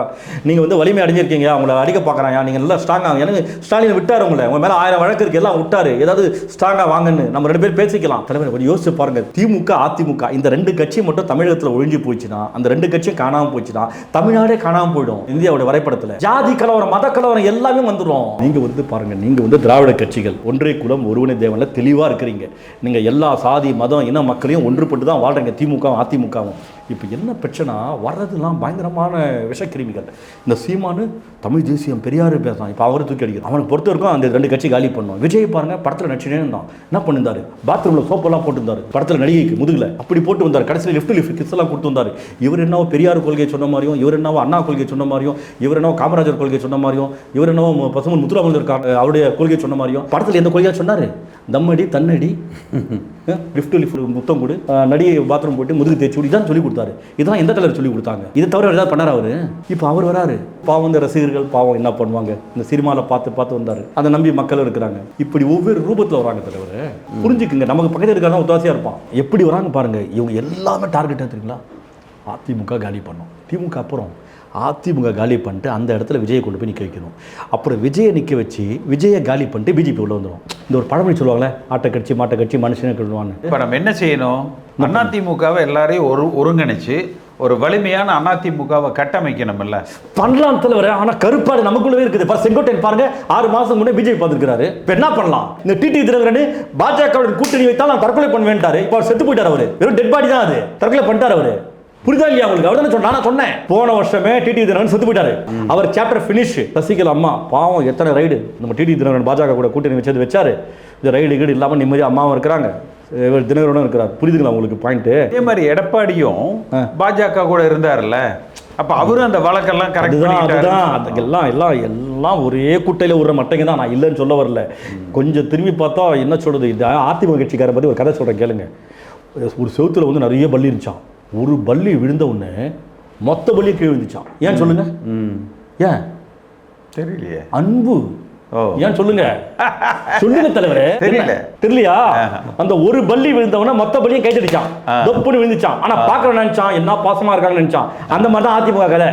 நீங்க வந்து வலிமை அடைஞ்சிருக்கீங்க, அவங்களை அடிக்க பாக்குறாங்க, நீங்க நல்லா ஸ்ட்ராங்கா. எனக்கு ஸ்டாலின் விட்டாரு உங்களை, உங்க மேல 1000 வழக்கு இருக்கு, எல்லாம் விட்டாரு. ஏதாவது ஸ்ட்ராங்கா வாங்கன்னு நம்ம ரெண்டு பேரும் பேசிக்கலாம். தலைவர் கொஞ்சம் யோசிச்சு பாருங்க, திமுக அதிமுக இந்த ரெண்டு கட்சி மட்டும் தமிழகத்தில் ஒழிஞ்சு போச்சுன்னா, அந்த ரெண்டு கட்சியும் காணாம போச்சுன்னா தமிழ்நாடே காணாம போயிடும். இந்தியாவோட வரைபடத்தில் ஜாதி கலவரம், மத கலவரம் எல்லாமே வந்துடும். நீங்க வந்து பாருங்க, நீங்க வந்து திராவிட கட்சிகள் ஒன்றே குலம் ஒருவனே தேவன்ல தெளிவா இருக்கிறீங்க. நீங்க எல்லா சாதி மதம் இன மக்களையும் ஒன்றுபட்டு தான் வாழ்றீங்க, திமுக அதிமுகவும். இப்போ என்ன பிரச்சனை, வர்றதுலாம் பயங்கரமான விஷக்கிருமிகள். இந்த சீமானு தமிழ் தேசியம் பெரியாரு பேசுறான், இப்போ அவரை தூக்கி அடிக்கிறான். அவனுக்கு பொறுத்த வரைக்கும் அந்த ரெண்டு கட்சி காலி பண்ணும். விஜய் பாருங்க, படத்தில் நடிச்சுனே இருந்தான், என்ன பண்ணிருந்தாரு, பாத்ரூம்ல சோப்பெல்லாம் போட்டுருந்தாரு, படத்தில் நடிகைக்கு முதுகுல அப்படி போட்டு வந்தார், கடைசியில் லிஃப்ட் கிஸ் எல்லாம் கொடுத்து வந்தார். இவர் என்னவோ பெரியார் கொள்கை சொன்ன மாதிரியும், இவர் என்னவோ அண்ணா கொள்கை சொன்ன மாதிரியும், இவர் என்னவோ காமராஜர் கொள்கை சொன்ன மாதிரியும், இவர் என்னவோ பசுமன் முத்துராமலிங்க அவருடைய கொள்கை சொன்ன மாதிரியும். படத்தில் எந்த கொள்கையா சொன்னாரு? தம்மடி தன்னடி லிஃப்ட் முத்தம் கொடு, நடிகை பாத்ரூம் போட்டு முதுகு தேய்ச்சி விடு, இதான் சொல்லி கொடுத்தாரு. இதெல்லாம் எந்த தலைவர் சொல்லி கொடுத்தாங்க? இதை தவிர ஏதாவது பண்ணார் அவரு? இப்போ அவர் வராரு, பாவம் இந்த ரசிகர்கள் பாவம் என்ன பண்ணுவாங்க, இந்த சினிமாவில் பார்த்து வந்தாரு, அதை நம்பி மக்கள் இருக்கிறாங்க. இப்படி ஒவ்வொரு ரூபத்தில் வராங்க தலைவர். புரிஞ்சுக்குங்க, நமக்கு பக்கத்தில் இருக்காதான் உத்தாசியாக இருப்பான். எப்படி வராங்க பாருங்க. இவங்க எல்லாமே டார்கெட் எடுத்துருங்களா, அதிமுக காலி பண்ணோம், திமுக அப்புறம் அதிமுக காலி பண்ணிட்டு அந்த இடத்துல விஜயை கொண்டு போய் நிற்க வைக்கணும். அப்புறம் விஜயை நிற்க வச்சு விஜயை காலி பண்ணிட்டு பிஜேபி உள்ள வந்துடும். இந்த ஒரு பழமொழி சொல்லுவாங்களே, ஆட்டை கட்சி மாட்டை கட்சி மனுஷனை கட்டுவான்னு. இப்போ நம்ம என்ன செய்யணும்? அதிமுகவை எல்லாரையும் ஒருங்கிணைச்சு ஒரு வலிமையான அதிமுகவை கட்டமைக்கணும்ல. பண்ணலாம் தலைவர். ஆனால் கருப்பாடு நமக்குள்ளவே இருக்குது. செங்கோட்டையன் பாருங்க, 6 மாசம் முன்னே பிஜேபி பார்த்துருக்காரு. இப்போ என்ன பண்ணலாம்? இந்த டிடி தினகரன் பாஜக கூட்டணி வைத்தால் நான் தற்கொலை பண்ணுவேன்ட்டாரு. இப்போ அவர் செத்து போயிட்டார். அவர் வெறும் டெட் பாடி தான். அது தற்கொலை பண்ணிட்டார். அவரு புரிதா இல்லையா உங்களுக்கு? அவர் தானே நான் சொன்னேன், போன வருஷமே டிடி தினகரன் செத்து போயிட்டாரு. அவர் சாப்டர் ஃபினிஷ். சசிகலா அம்மா பாவம், எத்தனை ரைடு நம்ம டிடி தினகரன் பாஜக கூட கூட்டணி வச்சாரு. இந்த ரைடு கீடு இல்லாமல் நிம்மதி அம்மாவும் இருக்கிறாங்க, தினகரனும் இருக்கிறார். புரியுதுங்களா உங்களுக்கு பாயிண்ட்? அதே மாதிரி எடப்பாடியும் பாஜக கூட இருந்தார்ல, அப்ப அவரும் அந்த வழக்கெல்லாம் கரெக்ட் எல்லாம் ஒரே குட்டையில ஒரு மட்டைங்க தான். நான் இல்லைன்னு சொல்ல வரல. கொஞ்சம் திரும்பி பார்த்தா என்ன சொல்றது, இந்த அதிமுக கட்சிக்கார பத்தி ஒரு கதை சொல்றேன் கேளுங்க. ஒரு செவுத்துல வந்து நிறைய பள்ளி இருந்துச்சான். ஒரு பள்ளி விழுந்த உடனே மொத்த பள்ளி கீழே விழுந்துச்சான். ஏன் சொல்லுங்க? ஏன் தெரியலையே. அன்பு. ஏன் சொல்லுங்க? சொல்லுங்க தலைவரே. தெரியலையா? அந்த ஒரு பள்ளி விழுந்தவன மொத்த பள்ளியும் கைத்தடிச்சான், தொப்புன்னு விழுந்துச்சான். ஆனா பாக்குற நினைச்சான் என்ன பாசமா இருக்காங்கன்னு நினைச்சான். அந்த மாதிரி தான் அதிமுக கதை.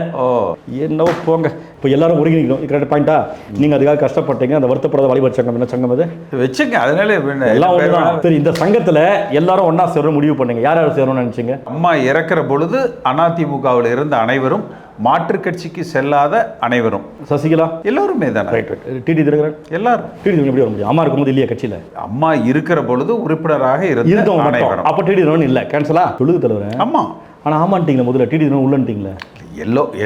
என்னவோ போங்க. இப்போ எல்லாரும் ஒருங்கிணைக்கணும். கரெக்ட் பாயிண்டா? நீங்க அதுக்காக கஷ்டப்பட்டீங்க. அந்த வருத்தப்படாத வாலிபர் சங்கம் என்ன சங்கம் அது வச்சுங்க. அதனால எல்லாம் ஒண்ணுதான். சரி, இந்த சங்கத்துல எல்லாரும் ஒன்னா சேர முடிவு பண்ணீங்க. யார் யார் சேரணும்னு நினைச்சீங்க? அம்மா இறக்குற பொழுது அதிமுகவில் இருந்த அனைவரும், மாற்று கட்சிக்கு செல்லாத அனைவரும், சசிகலா எல்லாருமே தானே. டிடி தினகரன் எல்லாரும். டிடி தினகரன் எப்படி வர முடியும்? அம்மா இருக்கும்போது இல்லையா கட்சியில? அம்மா இருக்கிற பொழுது உறுப்பினராக இருந்த அனைவரும். அப்ப டிடி தினகரன் இல்ல, கேன்சலா? சொல்லுது தலைவர். ஆமா. ஆனா ஆமான்ட்டீங்களா? முதல்ல டிடி தினகரன் உள்ளன்ட்டீங்களா?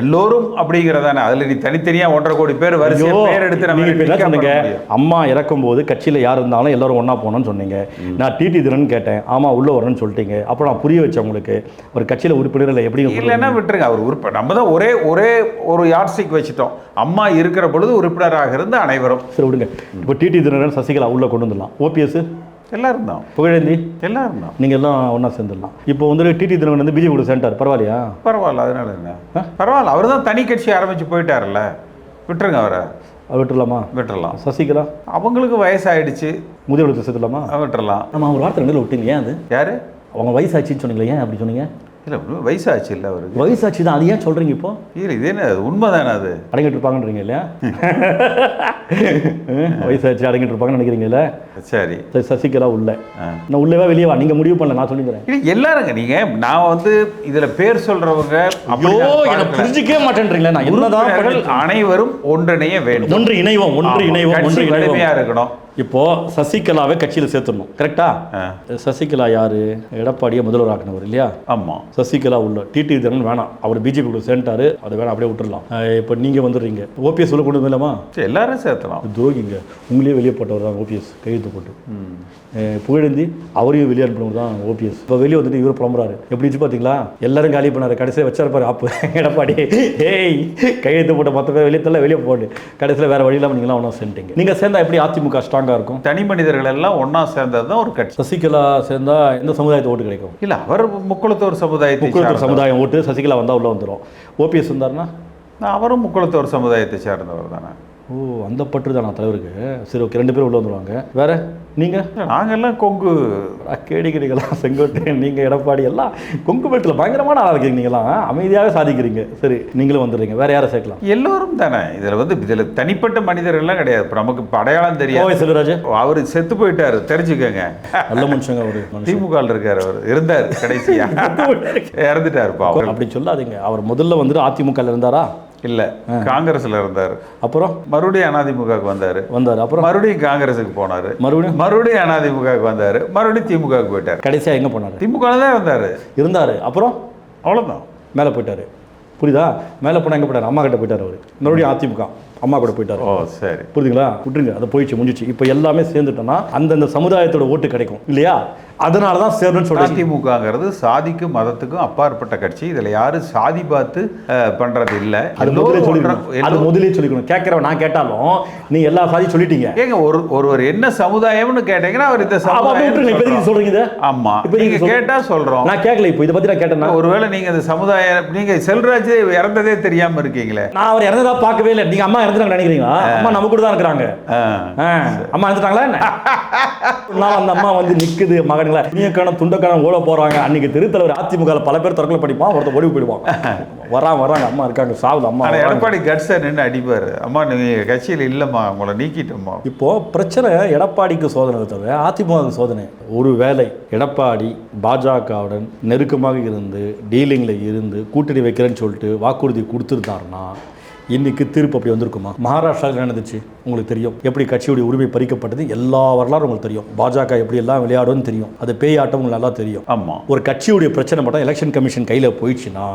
எல்லோரும் அப்படிங்கிறதானே. அதுல நீ தனித்தனியா 1.5 கோடி பேர் வரிசையா பேர் எடுத்து நம்ம சொன்னீங்க. அம்மா இறக்கும் போது கட்சியில யார் இருந்தாலும் எல்லாரும் ஒன்னா போனோம்னு சொன்னீங்க. நான் டிடி தினகரன் கேட்டேன், ஆமா உள்ள வரணும்னு சொல்லிட்டீங்க. அப்ப நான் புரிய வச்சேன் உங்களுக்கு, ஒரு கட்சியில உறுப்பினர் இல்லை எப்படி இல்லைன்னா விட்டுருங்க. அவர் உறுப்பினர் நம்ம தான் ஒரே ஒரு யார்ட்ஸ்டிக் வச்சுட்டோம். அம்மா இருக்கிற பொழுது உறுப்பினராக இருந்த அனைவரும். சரி விடுங்க. இப்போ டிடி தினகரன் சசிகலா உள்ள கொண்டு வந்துடலாம். ஓபிஎஸ் எல்லாரும் தான், புகழேந்தி எல்லாரும் தான், நீங்க எல்லாம் ஒன்னா சேர்ந்துடலாம். இப்போ வந்து டிடி தினகரன் வந்து பிஜேபி கூட சேர்ந்தார். பரவாயில்லையா? பரவாயில்ல. அதனால என்ன பரவாயில்ல. அவர் தான் தனி கட்சி ஆரம்பிச்சு போயிட்டார்ல, விட்டுருங்க. அவரை விட்டுலாமா? விட்டுறலாம். சசிகலா அவங்களுக்கு வயசாயிடுச்சு, முதியோருக்கு சேர்த்துலாமா? விட்டுறலாம். நம்ம ஒரு வார்த்தை ரெண்டு விட்டீங்க. ஏன் அது? யாரு? அவங்க வயசாச்சுன்னு சொன்னீங்களா? ஏன் அப்படி சொன்னீங்க? இல்லை வயசாச்சு இல்லை அவருக்கு. வயசாச்சு தான். அது ஏன் சொல்கிறீங்க இப்போ? இல்லை இது என்ன உண்மைதானே? அது அடங்கிட்டு இருப்பாங்கன்றீங்க இல்லையா? வயசாச்சு அடங்கிட்டு இருப்பாங்கன்னு நினைக்கிறீங்கல்ல? சரி சரி. சசிகலா உள்ள, நான் உள்ளவே வெளியே வா, நீங்கள் முடிவு பண்ணல, நான் சொல்லிக்கிறேன். இல்லை எல்லாருங்க. நீங்கள் நான் வந்து இதில் பேர் சொல்கிறவங்க எனக்கு புரிஞ்சிக்கவே மாட்டேன்றீங்களா? நான் என்னதான் அனைவரும் ஒன்றிணைய வேண்டும். ஒன்று இணைவோம், ஒன்று இணைவோம், ஒன்று வலிமையாக இருக்கணும். இப்போ சசிகலாவை கட்சியில் சேர்த்துடணும். கரெக்டா? சசிகலா யாரு? எடப்பாடியை முதல்வர் ஆக்கினவர் இல்லையா? ஆமா. சசிகலா உள்ள. டிடி தினகரன் வேணாம், அவர் பிஜேபி கூட சேர்ந்துட்டாரு, அது வேணாம், அப்படியே விட்டுடலாம். இப்போ நீங்க வந்துடுறீங்க. ஓபிஎஸ் உள்ள கொண்டு வந்துடலாமா? எல்லாரும் சேர்த்தலாம். துரோகிங்க. உங்களே வெளியே போட்டவர் தான் ஓபிஎஸ், கையெழுத்து போட்டு. புகழேந்தி அவரையும் வெளியே அனுப்பினவர் தான் ஓபிஎஸ். இப்போ வெளியே வந்துட்டு இவர் புலம்புறாரு. எப்படி வச்சு பார்த்தீங்களா? எல்லாரும் காலி பண்ணாரு. கடைசியில் வச்சாருப்பாரு அப்போ எடப்பாடி. ஏய் கையெழுத்து போட்ட 10 பேர் வெளியே போட்டு கடைசியில் வேற வழி இல்லாமல் நீங்களாம் ஒன்றா சேர்ந்துட்டீங்க. நீங்கள் சேர்ந்தா எப்படி அதிமுக ஸ்ட்ராங்காக இருக்கும்? தனி மனிதர்கள் எல்லாம் ஒன்றா சேர்ந்தது தான் ஒரு கட்சி. சசிகலா சேர்ந்தா எந்த சமுதாயத்தை ஓட்டு கிடைக்கும்? இல்லை அவர் முக்குளத்தோர் சமுதாயம் ஓட்டு. சசிகலா வந்தால் உள்ள வந்துடும். ஓபிஎஸ் வந்தாருன்னா அவரும் முக்குளத்தோர் சமுதாயத்தை சேர்ந்தவர் தானே. ஓ, அந்த பற்று தானா தலைவருக்கு? சரி ஓகே, 2 பேரும் உள்ள வந்துடுவாங்க. வேற நீங்கள்? நாங்கெல்லாம் கொங்கு கேடிக்கிறீங்களா? செங்கோட்டை நீங்கள் எடப்பாடி எல்லாம் கொங்கு பெட்டில் பயங்கரமான ஆளாக இருக்கீங்க. நீங்களாம் அமைதியாக சாதிக்கிறீங்க. சரி நீங்களும் வந்துடுறீங்க. வேற யாரை சேர்க்கலாம்? எல்லோரும் தானே. இதில் தனிப்பட்ட மனிதர்கள்லாம் கிடையாது. இப்போ நமக்கு அடையாளம் தெரியாது. செல்வராஜ் அவர் செத்து போயிட்டாரு, தெரிஞ்சுக்கங்க. நல்ல மனுஷங்க. அவர் திமுக இருக்காரு. அவர் இருந்தார், கடைசியா இறந்துட்டாருப்பா. அப்படி சொல்லாதீங்க. அவர் முதல்ல வந்துட்டு அதிமுக இருந்தாரா? இல்ல, காங்கிரஸ்ல இருந்தார். அப்புறம் மறுபடியும் அதிமுகவுக்கு வந்தாரு. அப்புறம் மறுபடியும் காங்கிரஸுக்கு போனாரு. மறுபடியும் அதிமுகவுக்கு வந்தாரு. மறுபடியும் திமுகவுக்கு போயிட்டாரு. கடைசியா எங்க போனாரு? திமுக தான் இருந்தாரு. அப்புறம் அவ்வளவுதான், மேல போயிட்டாரு. புரியுதா? மேல போனா எங்க போயிட்டாரு? அம்மா கிட்ட போயிட்டாரு. அவரு மறுபடியும் அதிமுக அம்மா கூட போயிட்டாரு. ஓ சரி, புரியுதுங்களா? விட்டுருங்க, அதை போயிடுச்சு, முடிஞ்சிச்சு. இப்போ எல்லாமே சேர்ந்துட்டோம்னா அந்தந்த சமுதாயத்தோட ஓட்டு கிடைக்கும் இல்லையா? அதனால தான் சேரணும்னு சொல்றேன். அதிமுகங்கிறது சாதிக்கும் மதத்துக்கும் அப்பாற்பட்ட கட்சி. இதுல யாரும் சாதி பார்த்து பண்றது இல்ல. அது முதலே சொல்லிக்கணும். கேட்கிறவன் நான் கேட்டாலும் நீ எல்லா சாதி சொல்லிட்டீங்க. ஏங்க ஒருவர் என்ன சமுதாயம்னு கேட்டீங்கன்னா அவர் இந்த சமுதாயம் சொல்றீங்க. ஆமா, இப்ப நீங்க கேட்டா சொல்றோம். நான் கேட்கல. இப்போ இதை பத்தி நான் கேட்டேன். ஒருவேளை நீங்க இந்த சமுதாயம், நீங்க செல்வராஜ் இறந்ததே தெரியாம இருக்கீங்களே. நான் அவர் இறந்ததா பார்க்கவே இல்லை. நீங்க அம்மா அழுந்துட்டாங்க நினைக்கிறீங்களா? அம்மா நம்ம கூட தான் இருக்கிறாங்க. அம்மா அழுந்துட்டாங்களா என்ன? நான் அந்த அம்மா வந்து நிக்குது மகன்களா நீக்கான துண்டக்கான ஓட போறாங்க. அன்னைக்கு திருத்தலைவர் அதிமுக பல பேர் தற்கொலை படிப்பான், ஒருத்தர் ஓடி போயிடுவான். வராங்க அம்மா இருக்காங்க சாவுது அம்மா. எடப்பாடி கட்ஸை நின்று அடிப்பாரு. அம்மா நீங்க கட்சியில் இல்லம்மா, உங்களை நீக்கிட்டோம்மா. இப்போ பிரச்சனை எடப்பாடிக்கு சோதனை தவிர அதிமுக சோதனை. ஒருவேளை எடப்பாடி பாஜகவுடன் நெருக்கமாக இருந்து டீலிங்ல இருந்து கூட்டணி வைக்கிறேன்னு சொல்லிட்டு வாக்குறுதி கொடுத்துருந்தாருன்னா இன்னைக்கு தீர்ப்பு அப்படி வந்திருக்குமா? மகாராஷ்டிராவில் நடந்துச்சு உங்களுக்கு தெரியும். எப்படி கட்சியுடைய உரிமை பறிக்கப்பட்டது எல்லா வரலாறும் உங்களுக்கு தெரியும். பாஜக எப்படி எல்லாம் விளையாடும்னு தெரியும். அது பேய் ஆட்டம் உங்களுக்கு நல்லா தெரியும். ஆமா, ஒரு கட்சியுடைய பிரச்சனை மட்டும் எலெக்ஷன் கமிஷன் கையில் போயிடுச்சுன்னா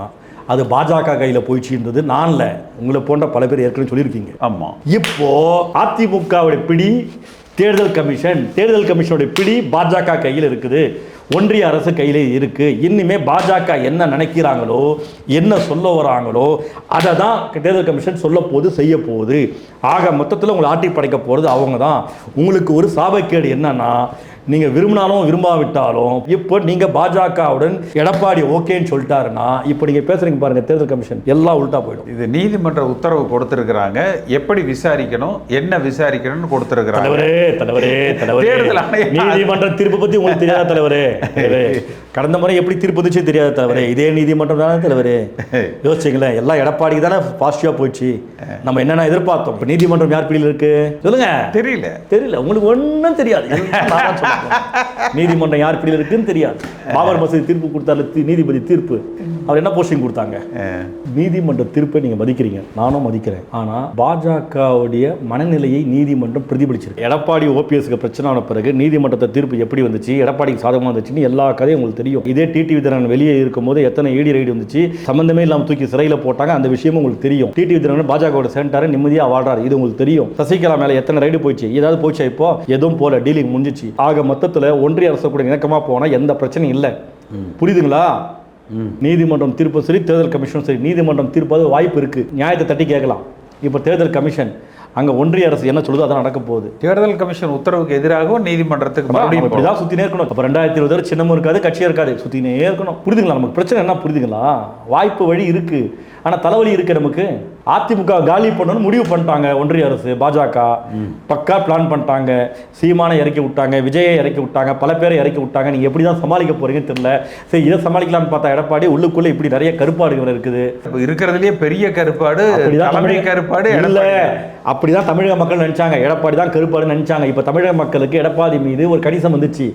அது பாஜக கையில் போயிடுச்சுன்றது நான் இல்லை, உங்களை போன்ற பல பேர் ஏற்கனவே சொல்லியிருக்கீங்க. ஆமா, இப்போ அதிமுகவுடைய பிடி தேர்தல் கமிஷனுடைய பிடி பாஜக கையில் இருக்குது, ஒன்றிய அரசு கையிலே இருக்கு. இன்னுமே பாஜக என்ன நினைக்கிறாங்களோ என்ன சொல்ல வராங்களோ அதை தான் தேர்தல் கமிஷன் சொல்ல போகுது, செய்ய போகுது. ஆக மொத்தத்தில் உங்களை ஆட்டி படைக்க போகிறது அவங்க தான். உங்களுக்கு ஒரு சாபக்கேடு என்னன்னா, நீங்கள் விரும்பினாலும் விரும்பாவிட்டாலும் இப்போ நீங்கள் பாஜகவுடன் எடப்பாடி ஓகேன்னு சொல்லிட்டாருன்னா இப்போ நீங்கள் பேசுறீங்க பாருங்க, தேர்தல் கமிஷன் எல்லாம் உள்டா போயிடும். இது நீதிமன்ற உத்தரவு கொடுத்திருக்கிறாங்க, எப்படி விசாரிக்கணும் என்ன விசாரிக்கணும்னு கொடுத்திருக்கிறாங்க. தலைவரே நீதிமன்ற தீர்ப்பு பத்தி உங்களுக்கு தெரியாத தலைவரே? கடந்த முறை எப்படி தீர்ப்பு வந்துச்சு தெரியாத தலைவரே? இதே நீதிமன்றம் தானே தலைவரே? யோசிச்சிங்களேன், எல்லாம் எடப்பாடிக்கு தானே பாசிட்டிவா போயிடுச்சு. நம்ம என்னென்ன எதிர்பார்த்தோம்? இப்போ நீதிமன்றம் யார் பிடியில் இருக்கு சொல்லுங்க. தெரியல உங்களுக்கு ஒன்றும் தெரியாது. நீதிமன்றம் யார் பிடியில் இருக்குன்னு தெரியாது. பாபர் மசூதி தீர்ப்பு கொடுத்தாரு நீதிபதி தீர்ப்பு, அவர் என்ன போஸ்டிங் கொடுத்தாங்க? நீதிமன்ற தீர்ப்பை நீங்க மதிக்கிறீங்க, நானும் மதிக்கிறேன். ஆனா பாஜகவுடைய மனநிலையை நீதிமன்றம் பிரதிபலிச்சிருக்கு. எடப்பாடி ஓபிஎஸ்க்கு பிரச்சனை ஆன பிறகு நீதிமன்றத்தை தீர்ப்பு எப்படி வந்துச்சு, எடப்பாடிக்கு சாதகமாக வந்துச்சுன்னு எல்லா கதையும் உங்களுக்கு தெரியும். இதே டிடிவி தினகரன் வெளியே இருக்கும்போது எத்தனை ஈடி ரைடு வந்துச்சு, சம்பந்தமே இல்லாமல் தூக்கி சிறையில் போட்டாங்க, அந்த விஷயமும் உங்களுக்கு தெரியும். டிடிவி தினகரன் பாஜகவோட சேர்ந்தாரு, நிம்மதியாக வாழ்றாரு, இது உங்களுக்கு தெரியும். சசிகலா மேல எத்தனை ரைடு போயிடுச்சு, ஏதாவது போச்சா? இப்போ எதுவும் போல, டீலிங் முடிஞ்சிச்சு. ஆக மொத்தத்தில் ஒன்றிய அரசு கூட இணக்கமாக போனால் எந்த பிரச்சனையும் இல்லை. புரியுதுங்களா? நீதிமன்றம் தீர்ப்பு சரி, தேர்தல் கமிஷன் சரி, நீதிமன்றம் தீர்ப்பாது வாய்ப்பு இருக்கு, நியாயத்தை தட்டி கேட்கலாம். இப்போ தேர்தல் கமிஷன் அங்க ஒன்றிய அரசு என்ன சொல்லுதோ அதான் நடக்க போகுது. தேர்தல் கமிஷன் உத்தரவுக்கு எதிராகவும் நீதிமன்றத்துக்கு மறுபடியும் இப்படிதான் சுத்தினே இருக்கணும். அப்ப 2020 சின்னமும் இருக்காது, கட்சியும் இருக்காது, சுத்தினே இருக்கணும். புரியுதுங்களா? நமக்கு பிரச்சனை என்ன புரியுதுங்களா? வாய்ப்பு வழி இருக்கு, ஆனா தலைவலி இருக்கு நமக்கு. அதிமுக காலி பண்ணணும்னு முடிவு பண்ணிட்டாங்க ஒன்றிய அரசு, பாஜக பக்கா பிளான் பண்ணிட்டாங்க. சீமானை இறக்கி விட்டாங்க, விஜயை இறக்கி விட்டாங்க, பல பேரை இறக்கி விட்டாங்க. நீங்க எப்படி தான் சமாளிக்க போறீங்கன்னு தெரியல. சரி, இதை சமாளிக்கலாம்னு பார்த்தா எடப்பாடி உள்ளுக்குள்ள இப்படி நிறைய கருப்பாடுகள் இருக்குது. இருக்கிறதுலயே பெரிய கருப்பாடு கருப்பாடு இல்ல, அப்படிதான் தமிழக மக்கள் நினைச்சாங்க. எடப்பாடி தான் கருப்பாடுன்னு நினைச்சாங்க. இப்ப தமிழக மக்களுக்கு எடப்பாடி மீது ஒரு கணிசம் வந்துச்சு.